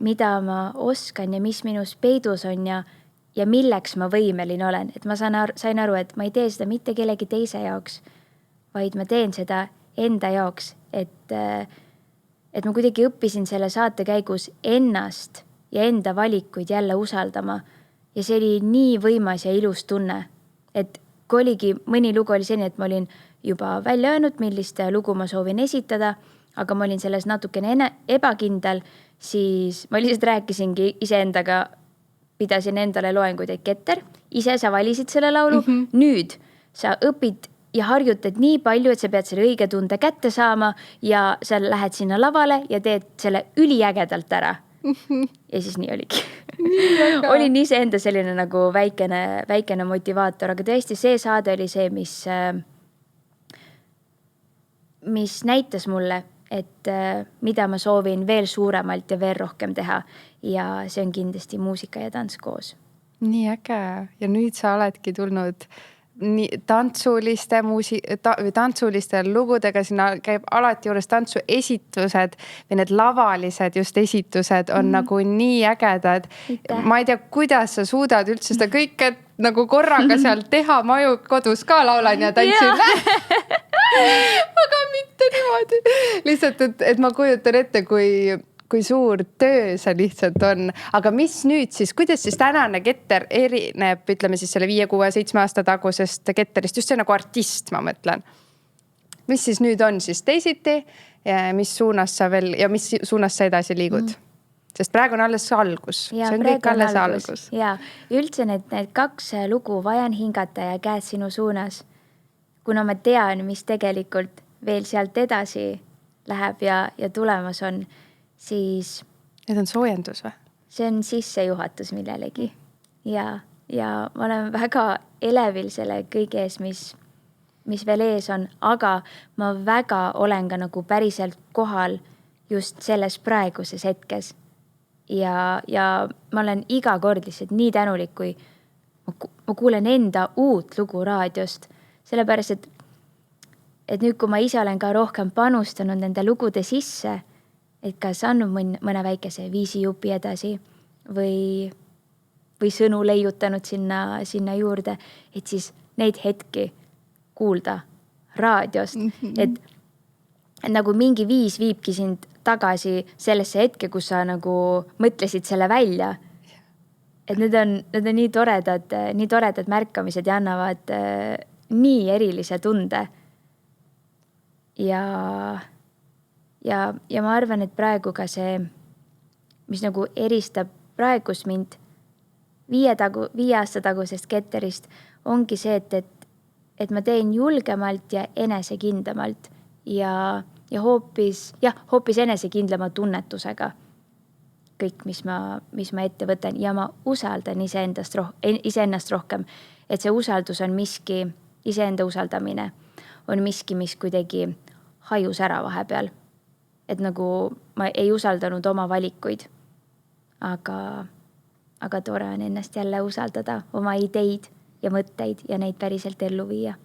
mida ma oskan ja mis minus peidus on ja milleks ma võimeline olen. Et ma sain aru, et ma ei tee seda mitte kellegi teise jaoks, vaid ma teen seda enda jaoks. Et ma kuidagi õppisin selle saate käigus ennast ja enda valikuid jälle usaldama. Ja see oli nii võimas ja ilus tunne, et kui oligi, mõni lugu oli selline, et ma olin juba välja öelnud, millist lugu ma soovin esitada, aga ma olin selles natukene ebakindel, siis ma lihtsalt rääkisingi iseendaga, pidasin endale loenguid, et Keter, ise sa valisid selle laulu, nüüd sa õpid ja harjutad nii palju, et sa pead selle õige tunde kätte saama ja sa lähed sinna lavale ja teed selle üliägedalt ära. Ja siis nii oligi. Olin ise enda selline nagu väikene motivaator, aga tõesti see saade oli see, mis näitas mulle, et mida ma soovin veel suuremalt ja veel rohkem teha. Ja see on kindlasti muusika ja tants koos. Nii äge. Ja nüüd sa oledki tulnud tantsuliste lugudega, sinna käib alati juures tantsu esitused või need lavalised just esitused on nagu nii ägedad. Ma ei tea, kuidas sa suudad üldse seda kõike nagu korraga seal teha, ma ju kodus ka laulan ja tantsin. Aga mitte niimoodi. Lihtsalt, et ma kujutan ette, kui suur töö see lihtsalt on. Aga mis nüüd siis, kuidas siis tänane Keter erineb, ütleme siis selle 5, 6, 7 aasta tagusest Keterist, just see nagu artist, ma mõtlen. Mis siis nüüd on siis teisiti ja mis suunas sa edasi liigud? Sest praegu on alles algus. Ja, see on kõik alles algus. Ja üldse need 2 lugu, Vajan hingata ja Käed sinu suunas, kuna ma tean, mis tegelikult veel sealt edasi läheb ja tulemas on, siis... Need on soojendus või? See on sissejuhatus millelegi. Ja ma olen väga elevil selle kõige ees, mis veel ees on, aga ma väga olen ka nagu päriselt kohal just selles praeguses hetkes. Ja ma olen iga kord lihtsalt nii tänulik, kui ma kuulen enda uut lugu raadiost, sellepärast, et nüüd, kui ma ise olen ka rohkem panustanud nende lugude sisse, et kas andnud mõne väikese viisijupi edasi või või sõnu leiutanud sinna juurde, et siis neid hetki kuulda raadiost, et nagu mingi viis viibki sind tagasi sellesse hetke, kus sa nagu mõtlesid selle välja. Et need on nii toredad märkamised ja annavad nii erilise tunde. Ja ma arvan, et praegu ka see, mis nagu eristab praegus mind 5 aasta tagusest Ketterist, ongi see, et ma teen julgemalt ja enesekindlamalt ja hoopis enesekindlama tunnetusega kõik, mis ma ette võtan ja ma usaldan iseennast rohkem, et see usaldus on miski, iseenda usaldamine on miski, mis kuidagi hajus ära vahepeal. Et nagu ma ei usaldanud oma valikuid, aga tore on ennast jälle usaldada, oma ideid ja mõtteid ja neid päriselt ellu viia.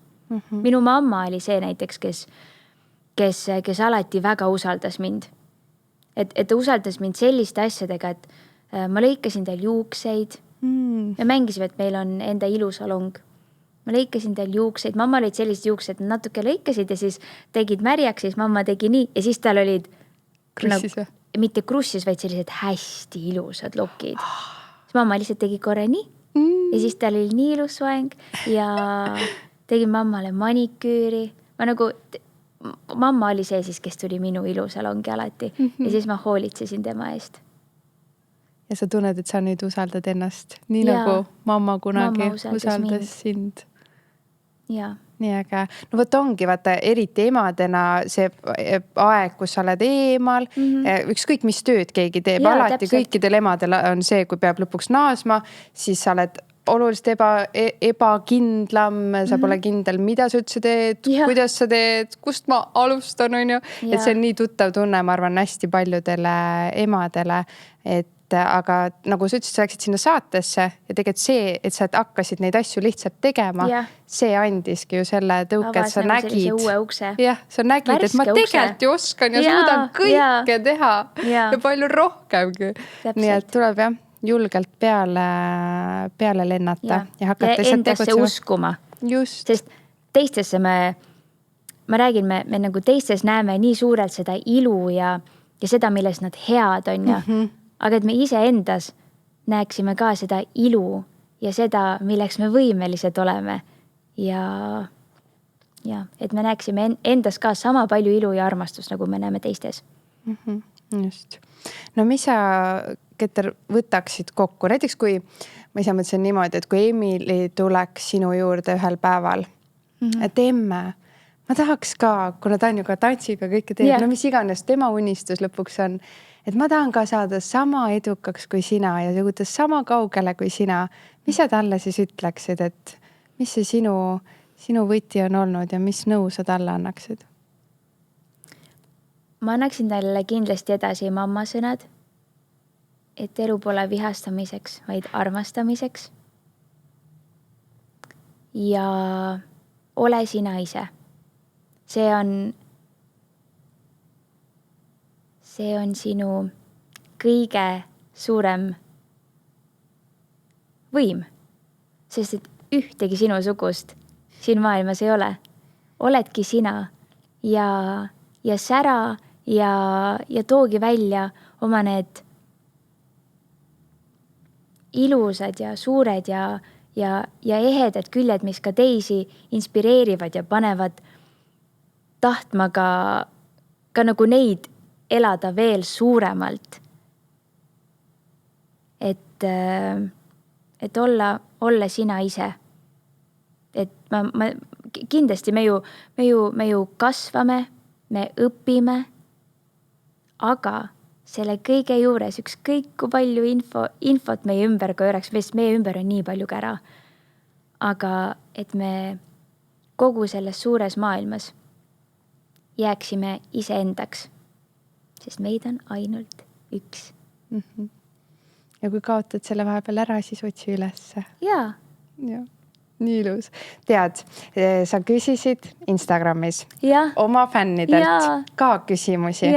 Minu mamma oli see näiteks, kes alati väga usaldas mind. Et ta usaldas mind selliste asjadega, et ma lõikasin tal juukseid. Me mängisime, et meil on enda ilusalong. Ma lõikasin tal juukseid. Mamma olid sellised juuksed, natuke lõikasid ja siis tegid märjaks, siis mamma tegi nii. Ja siis tal olid krussis või? Mitte krussis, vaid sellised hästi ilusad lokid. Siis mamma lihtsalt tegi korra nii. Ja siis tal oli nii ilus soeng ja tegin mammale maniküüri. Mamma oli see siis, kes tuli minu ilusalongi alati. Ja siis ma hoolitsesin tema eest. Ja sa tunned, et sa nüüd usaldad ennast. Nii nagu mamma kunagi usaldas sind. Ja. Nii äge. No võt ongi, vaata, eriti emadena see aeg, kus sa oled eemal, ükskõik mis tööd keegi teeb, alati täpselt. Kõikidel emadel on see, kui peab lõpuks naasma, siis sa oled oluliselt ebakindlam, sa pole kindel, mida sa üldse teed, kuidas sa teed, kust ma alustan, on ju. Et see on nii tuttav tunne, ma arvan, hästi paljudele emadele, aga nagu sa ütlesid, sa läksid sinna saatesse ja tegelikult see, et sa hakkasid neid asju lihtsalt tegema, see andiski ju selle tõuke, et sa nägid. Sa nägid, et ma tegelikult ju oskan ja suudan kõike teha ja palju rohkemgi. Nii et tuleb julgelt peale lennata ja hakata lihtsalt endasse uskuma. Just. Sest teistesse ma räägin, me nagu teistes näeme nii suurelt seda ilu ja seda, milles nad head on ja aga et me ise endas näeksime ka seda ilu ja seda, milleks me võimelised oleme. Ja et me näeksime endas ka sama palju ilu ja armastust, nagu me näeme teistes. Just. No mis sa, Keter, võtaksid kokku? Näiteks kui, ma ise mõtlesin niimoodi, et kui Emily tuleks sinu juurde ühel päeval, et emme, ma tahaks ka, kuna ta on ju ka tantsiga kõike teeb, no mis iganes tema unistus lõpuks on, et ma tahan ka saada sama edukaks kui sina ja jõuda sama kaugele kui sina. Mis sa talle siis ütleksid, et mis see sinu võti on olnud ja mis nõu sa talle annaksid? Ma annaksin talle kindlasti edasi mamma sõnad, et elu pole vihastamiseks, vaid armastamiseks. Ja ole sina ise. See on sinu kõige suurem võim, sest et ühtegi sinu sugust siin maailmas ei ole. Oledki sina ja sära ja toogi välja oma need ilusad ja suured ja ehedad küljed, mis ka teisi inspireerivad ja panevad tahtma ka nagu neid elada veel suuremalt. Et olla sina ise. Et kindlasti me ju kasvame, me õpime, aga selle kõige juures ükskõik kui palju infot meie ümber ka oleks, sest meie ümber on nii palju kära. Aga et me kogu selles suures maailmas jääksime iseendaks. Sest meid on ainult üks. Ja kui kaotad selle vahepeal ära, siis otsi ülesse. Ja. Nii ilus. Tead, sa küsisid Instagramis oma fännidelt ka küsimusi.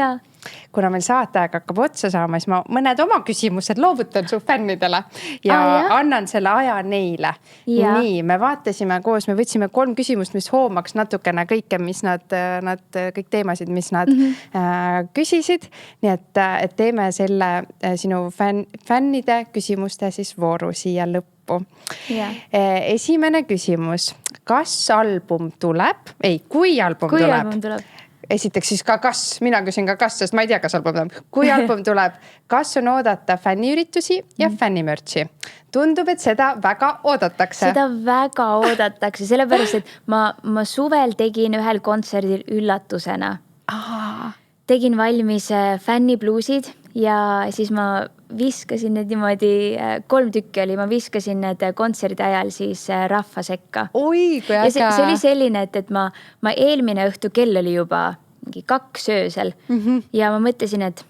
kuna meil saateaeg hakkab otsa saama, siis ma mõned oma küsimused loovutan su fännidele ja annan selle aja neile. Nii, me vaatasime koos, me võtsime 3 küsimust, mis hoomaks natukene kõike, mis nad kõik teemasid, mis nad küsisid. Nii et teeme selle sinu fännide küsimuste siis vooru siia lõppu. Esimene küsimus. Kas album tuleb? Kui album tuleb? Esiteks siis ka kas, mina küsin ka kas, sest ma ei tea, kas album tuleb. Kui album tuleb, kas on oodata fänniüritusi ja fännimürtsi? Tundub, et seda väga oodatakse. Seda väga oodatakse, sellepärast, et ma suvel tegin ühel kontserdil üllatusena. Tegin valmis fännibluusid ja siis ma viskasin need niimoodi, 3 tükki oli, ma viskasin need kontserdi ajal siis rahva sekka. Oi, kui äge. Ja see oli selline, et ma eelmine õhtu kell oli juba mingi 2 öösel ja ma mõtlesin, et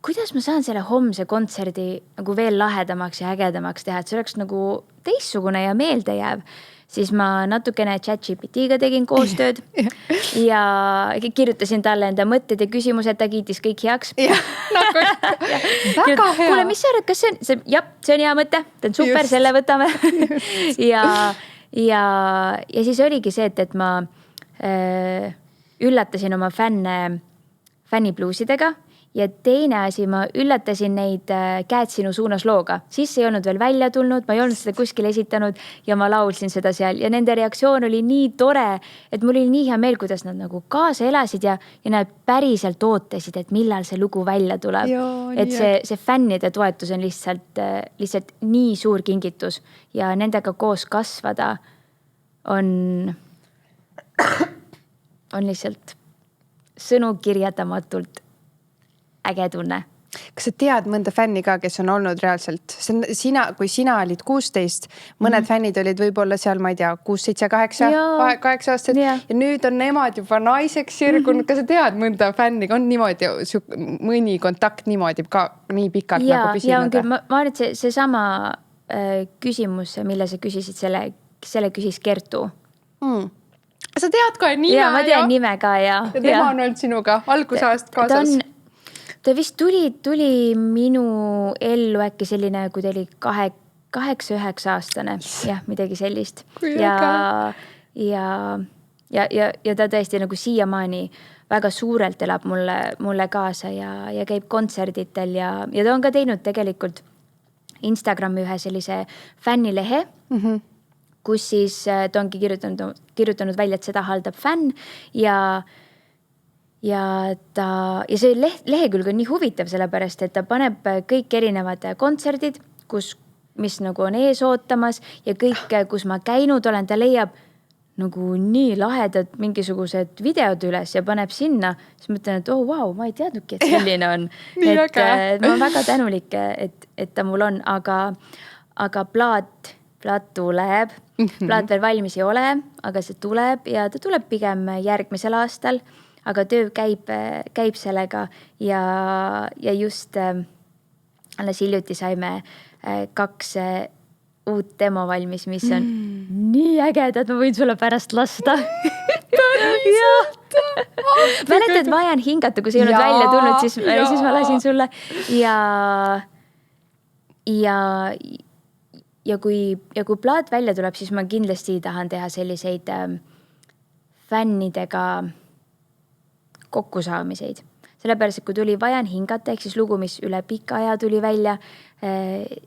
kuidas ma saan selle homse kontserdi nagu veel lahedamaks ja ägedamaks teha, et see oleks nagu teissugune ja meeldejääv. Siis ma natukene ChatGPT-ga tegin koostööd ja kirjutasin talle enda mõtted ja küsimused, ta kiitis kõik heaks. Väga hea. Kuule, mis sa arvad, kas see on hea mõte, ta on super, selle võtame. ja siis oligi see, et ma üllatasin oma fännibluusidega. Ja teine asi, ma üllatasin neid Käed sinu suunas looga. Siis ei olnud veel välja tulnud, ma ei olnud seda kuskil esitanud ja ma laulsin seda seal. Ja nende reaktsioon oli nii tore, et mul oli nii hea meel, kuidas nad nagu kaasa elasid ja nad päriselt ootasid, et millal see lugu välja tuleb. Et see fännide toetus on lihtsalt nii suur kingitus ja nendega koos kasvada on lihtsalt sõnu kirjeldamatult äge tunne. Kas sa tead mõnda fänni ka, kes on olnud reaalselt? Kui sina olid 16, mõned fännid olid võib-olla seal, ma ei tea, 6, 7, 8 aastat ja nüüd on nemad juba naiseks sirgunud. Kas sa tead mõnda fänni? On niimoodi, mõni kontakt niimoodi ka nii pikalt nagu püsinud? Ja on küll, ma arvan, et see sama küsimus, mille sa küsisid, selle küsis Kertu. Sa tead ka nime? Ja ma tean nime ka ja tema on olnud sinuga algusajast kaasas. Ta vist tuli minu ellu äkki selline, kui ta oli 8-9 aastane. Jah, midagi sellist. Ja ta tõesti nagu siiamaani väga suurelt elab mulle kaasa ja käib kontserditel ja ta on ka teinud tegelikult Instagrami ühe sellise fännilehe, kus siis ta ongi kirjutanud välja, et seda haldab fänn ja see lehekülg on nii huvitav sellepärast, et ta paneb kõik erinevad kontserdid, mis nagu on ees ootamas ja kõik, kus ma käinud olen, ta leiab nagu nii lahedad mingisugused videod üles ja paneb sinna. Siis mõtlen, et vau, ma ei teadnudki, et selline on. Ma olen väga tänulik, et ta mul on, aga plaat tuleb. Plaat veel valmis ei ole, aga see tuleb ja ta tuleb pigem järgmisel aastal. Aga töö käib sellega ja just alles hiljuti saime 2 uut demo valmis, mis on nii ägedad, ma võin sulle pärast lasta. Mäletad, vajan hingata, kui see ei olnud välja tulnud, siis ma lasin sulle. Ja kui plaat välja tuleb, siis ma kindlasti tahan teha selliseid fännidega kokkusaamiseid. Sellepärast, et kui tuli Vajan hingata, ehk siis lugu, mis üle pika aja tuli välja,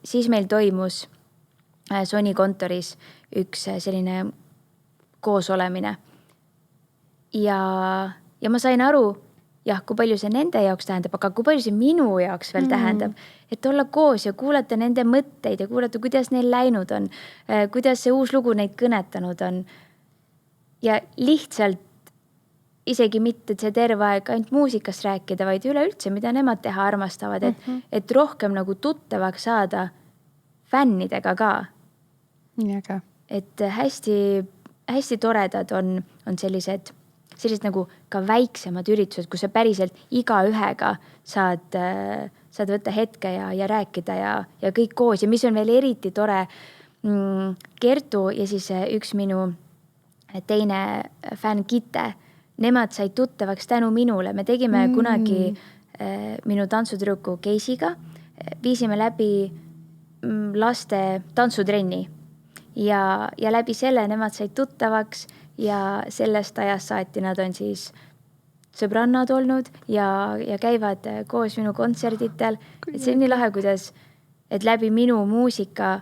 siis meil toimus Sony kontoris üks selline koosolemine. Ja ma sain aru, kui palju see nende jaoks tähendab, aga kui palju see minu jaoks veel tähendab, et olla koos ja kuulata nende mõtteid ja kuulata, kuidas neil läinud on, kuidas see uus lugu neid kõnetanud on. Ja lihtsalt isegi mitte see terve aeg ainult muusikast rääkida, vaid üleüldse, mida nemad teha armastavad, et rohkem nagu tuttavaks saada fännidega ka. Et hästi toredad on sellised nagu ka väiksemad üritused, kus sa päriselt iga ühega saad võtta hetke ja rääkida ja kõik koos. Ja mis on veel eriti tore, Kertu ja siis üks minu teine fänn Kite, nemad said tuttavaks tänu minule. Me tegime kunagi minu tantsutüdruku Keisiga, viisime läbi laste tantsutrenni ja läbi selle nemad said tuttavaks ja sellest ajast saati nad on siis sõbrannad olnud ja käivad koos minu kontserditel. Et see on nii lahe, kuidas, et läbi minu muusika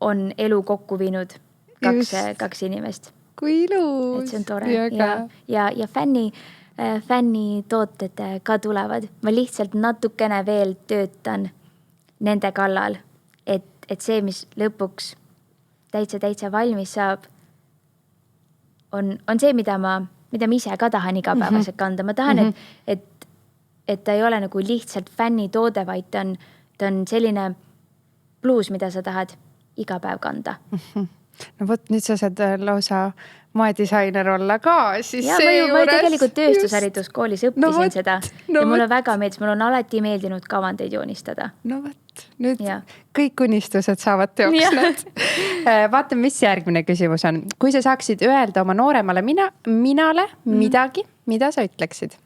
on elu kokku viinud kaks inimest. Kui ilus. Et see on tore. Ja fännitooted ka tulevad. Ma lihtsalt natukene veel töötan nende kallal, et see, mis lõpuks täitsa valmis saab, on see, mida ma ise ka tahan igapäevaselt kanda. Ma tahan, et ta ei ole nagu lihtsalt fännitoode, vaid ta on selline bluus, mida sa tahad iga päev kanda. No võt, nüüd sa saad lausa moedisainer olla ka. Siis ma tegelikult tööstusharituskoolis õppisin seda. Ja mulle väga meeldis, mul on alati meeldinud kavandeid joonistada. No võt, nüüd kõik unistused saavad teoks. Vaatame, mis järgmine küsimus on. Kui sa saaksid öelda oma nooremale minale midagi, mida sa ütleksid?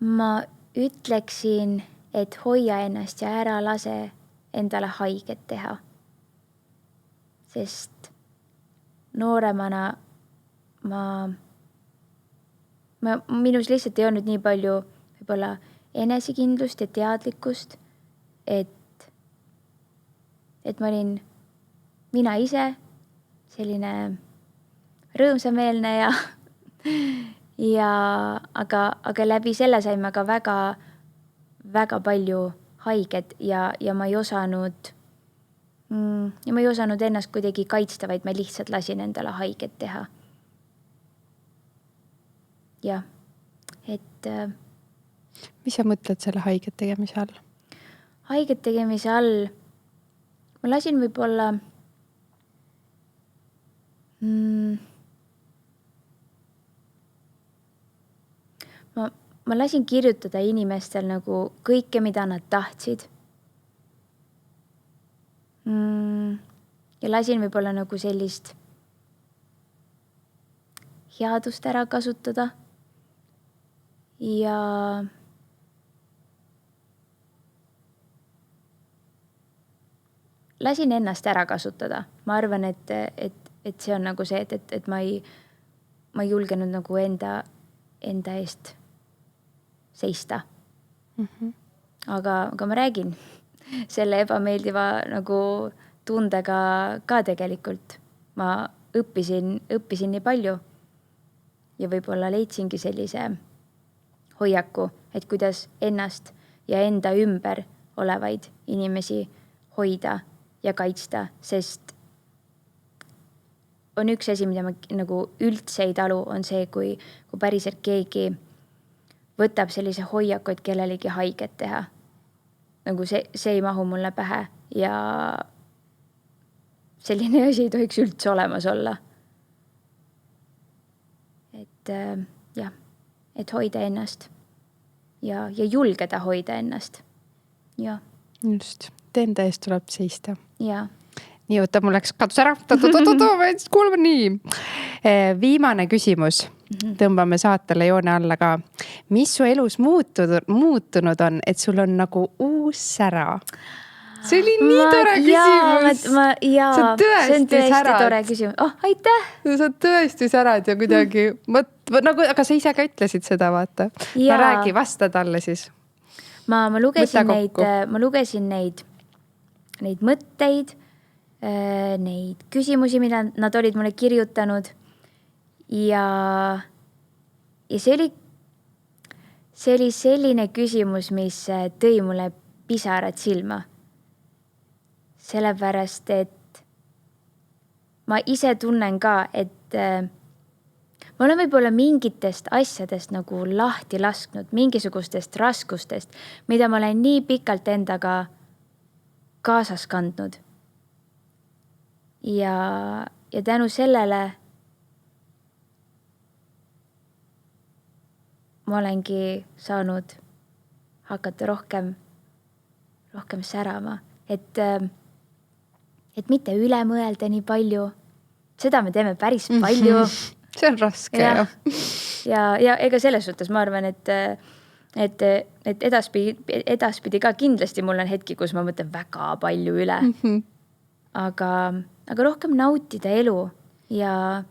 Ma ütleksin, et hoia ennast ja ära lase endale haiget teha. Sest nooremana minus lihtsalt ei olnud nii palju võib-olla enesekindlust ja teadlikkust, et ma olin mina ise selline rõõmsameelne aga läbi selle sain ma ka väga palju haiget ja ma ei osanud ennast kuidagi kaitsta, vaid ma lihtsalt lasin endale haiget teha. Ja, et... Mis sa mõtled selle haiget tegemise all? Haiget tegemise all ma lasin võib-olla ma lasin kirjutada inimestel nagu kõike, mida nad tahtsid. Ja lasin võib-olla nagu sellist headust ära kasutada. Ja lasin ennast ära kasutada. Ma arvan, et see on nagu see, et ma ei julgenud nagu enda eest seista. Aga ma räägin selle ebameeldiva nagu tundega ka tegelikult. Ma õppisin nii palju ja võib-olla leidsingi sellise hoiaku, et kuidas ennast ja enda ümber olevaid inimesi hoida ja kaitsta, sest on üks asi, mida ma nagu üldse ei talu, on see, kui päriselt keegi võtab sellise hoiaku, et kellelegi haiget teha. Nagu see ei mahu mulle pähe ja selline asi ei tohiks üldse olemas olla. Et hoida ennast ja julgeda hoida ennast. Ja. Just, enda eest tuleb seista. Ja. Nii, oota, mul läks kadus ära. Ma jätsin kuulma nii. Viimane küsimus. Tõmbame saatele joone alla ka. Mis su elus muutunud on, et sul on nagu uus sära? See oli nii tore küsimus. Sa tõesti särad. Tore küsimus. Aitäh! Sa tõesti särad ja kuidagi, aga sa ise ka ütlesid seda, vaata. Ma räägi, vasta talle siis. Ma lugesin neid mõtteid, neid küsimusi, mida nad olid mulle kirjutanud ja see oli selline küsimus, mis tõi mulle pisarad silma. Sellepärast, et ma ise tunnen ka, et ma olen võib-olla mingitest asjadest nagu lahti lasknud, mingisugustest raskustest, mida ma olen nii pikalt endaga kaasas kandnud. Ja tänu sellele ma olengi saanud hakata rohkem särama, et mitte üle mõelda nii palju seda me teeme päris palju. See on raske ja ega selles suhtes ma arvan, et edaspidi ka kindlasti mul on hetki, kus ma mõtlen väga palju üle. Aga rohkem nautida elu ja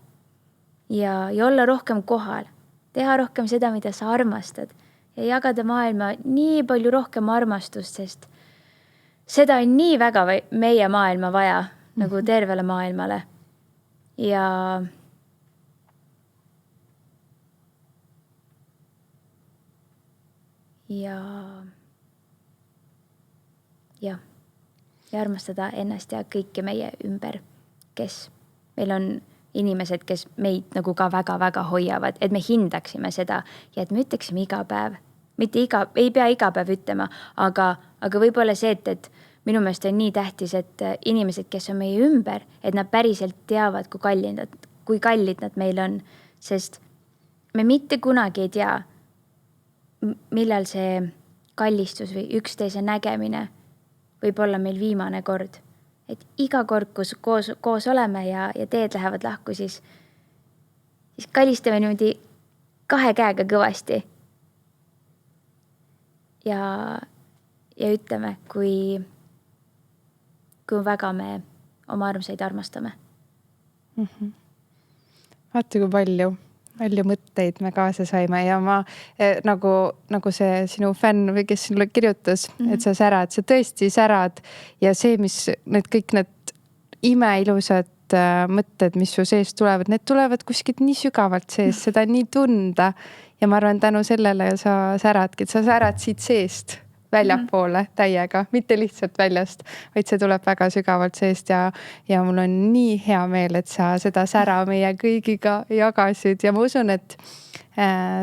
olla rohkem kohal. Teha rohkem seda, mida sa armastad ja jagada maailma nii palju rohkem armastust, sest seda on nii väga meie maailma vaja, nagu tervele maailmale. Ja armastada ennast ja kõike meie ümber, kes meil on inimesed, kes meid nagu ka väga-väga hoiavad, et me hindaksime seda ja et me ütleksime iga päev. Ei pea iga päev ütlema, aga võib-olla see, et minu meelest on nii tähtis, et inimesed, kes on meie ümber, et nad päriselt teavad, kui kallid nad meil on, sest me mitte kunagi ei tea, millal see kallistus või üksteise nägemine võib olla meil viimane kord. Et iga kord, kus koos oleme ja teed lähevad lahku, siis kallistame niimoodi 2 käega kõvasti. Ja ütleme, kui väga me oma armsaid armastame. Vaata, kui palju mõtteid me kaasa saime ja ma nagu see sinu fänn või kes sinulle kirjutas, et sa särad, sa tõesti särad ja see, mis kõik need imeilusad mõtted, mis su sees tulevad, need tulevad kuskilt nii sügavalt sees, seda nii tunda ja ma arvan, tänu sellele sa säradki, et sa särad siit seest väljapoole täiega, mitte lihtsalt väljast, vaid see tuleb väga sügavalt seest ja mul on nii hea meel, et sa seda sära meie kõigiga jagasid ja ma usun, et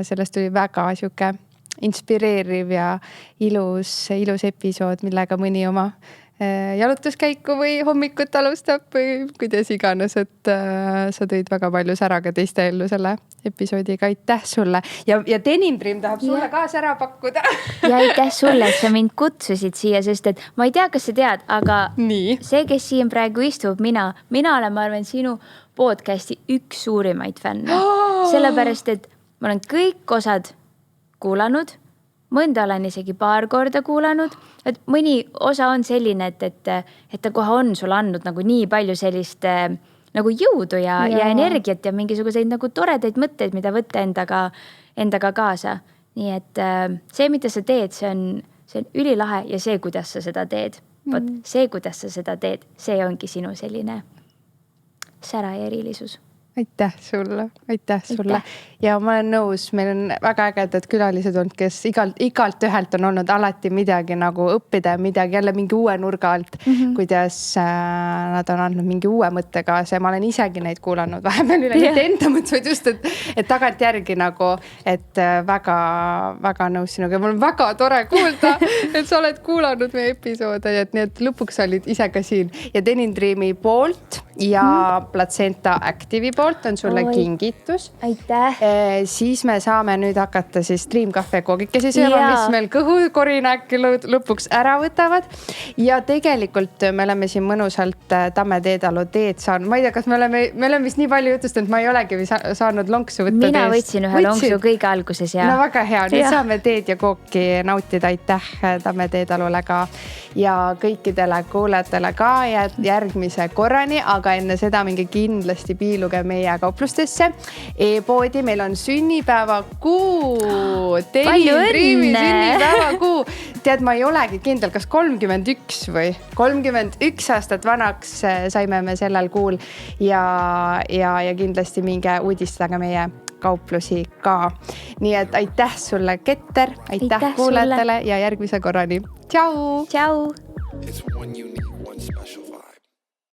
sellest tuli väga siuke inspireeriv ja ilus episood, millega mõni oma jalutuskäiku või hommikut alustab või kuidas iganes, et sa tõid väga palju sära ka teiste ellu selle episoodiga. Aitäh sulle ja Denim Dream tahab sulle ka sära pakkuda. Ja aitäh sulle, et sa mind kutsusid siia, sest et ma ei tea, kas sa tead, aga see, kes siin praegu istub, mina olen, ma arvan, sinu podcasti üks suurimaid fänne. Sellepärast, et ma olen kõik osad kuulanud, mõnda olen isegi paar korda kuulanud, et mõni osa on selline, et ta kohe on sulle andnud nagu nii palju sellist nagu jõudu ja energiat ja mingisuguseid nagu toredaid mõtteid, mida võtta endaga kaasa. Nii et see, mida sa teed, see on ülilahe ja see, kuidas sa seda teed. See, kuidas sa seda teed, see ongi sinu selline sära ja erilisus. Aitäh sulle. Ja ma olen nõus, meil on väga ägedad külalised olnud, kes igalt ühelt on olnud alati midagi nagu õppida ja midagi jälle mingi uue nurga alt, kuidas nad on andnud mingi uue mõtte kaasa ja ma olen isegi neid kuulanud vahepeal üle mitte enda mõtteid just, et tagant järgi nagu, et väga nõus sinuga. Mul on väga tore kuulda, et sa oled kuulanud meie episoode ja nii, et lõpuks olid ise ka siin ja Denim Dreami poolt ja Placenta Active'i poolt on sulle kingitus. Aitäh. Siis me saame nüüd hakata siis Dream Cafe koogikesi sööma, mis meil kõhukorina äkki lõpuks ära võtavad. Ja tegelikult me oleme siin mõnusalt Tamme Teedalu teed saanud. Ma ei tea, kas me oleme vist nii palju jutust, et ma ei olegi saanud lonksu võtta. Mina võtsin ühe lonksu kõige alguses. No väga hea, nüüd saame teed ja kooki nautida. Aitäh Tamme Teedalule ka ja kõikidele kuulajatele ka ja järgmise korrani, aga enne seda minge kindlasti piiluge meie kauplustesse. E-poodi meil on sünnipäevakuu. Denim Dreami sünnipäevakuu. Tead, ma ei olegi kindel, kas 31 või 31 aastat vanaks saime me sellel kuul ja kindlasti minge uudistage meie kauplusi ka. Nii et aitäh sulle, Keter, aitäh kuulajatele ja järgmise korrani. Tšau! Tšau!